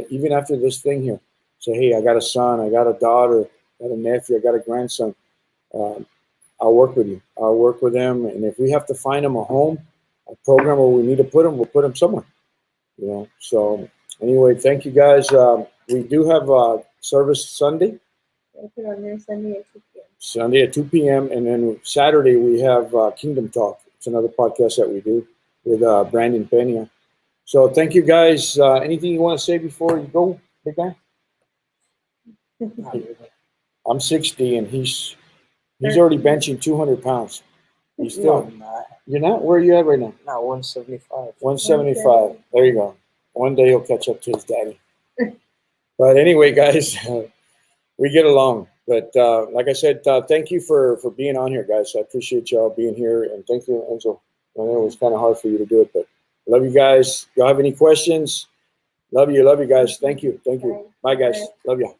even after this thing here, say, hey, I got a son, I got a daughter, I got a nephew, I got a grandson. I'll work with you. I'll work with them. And if we have to find them a home, a program where we need to put them, we'll put them somewhere. So anyway, thank you guys. We do have service Sunday. On there Sunday at 2 p.m. Sunday at 2 p.m. And then Saturday we have Kingdom Talk. It's another podcast that we do with Brandon Pena. So thank you guys. Anything you want to say before you go, big guy? I'm 60 and he's already benching 200 pounds. He's still. No, You're not? Where are you at right now? not 175. 175. There you go. One day he'll catch up to his daddy. But anyway, guys, we get along. But like I said, thank you for being on here, guys. I appreciate y'all being here. And thank you, Enzo. I know it was kind of hard for you to do it, but I love you guys. Y'all have any questions? Love you, guys. Thank you. Bye, guys. Love you.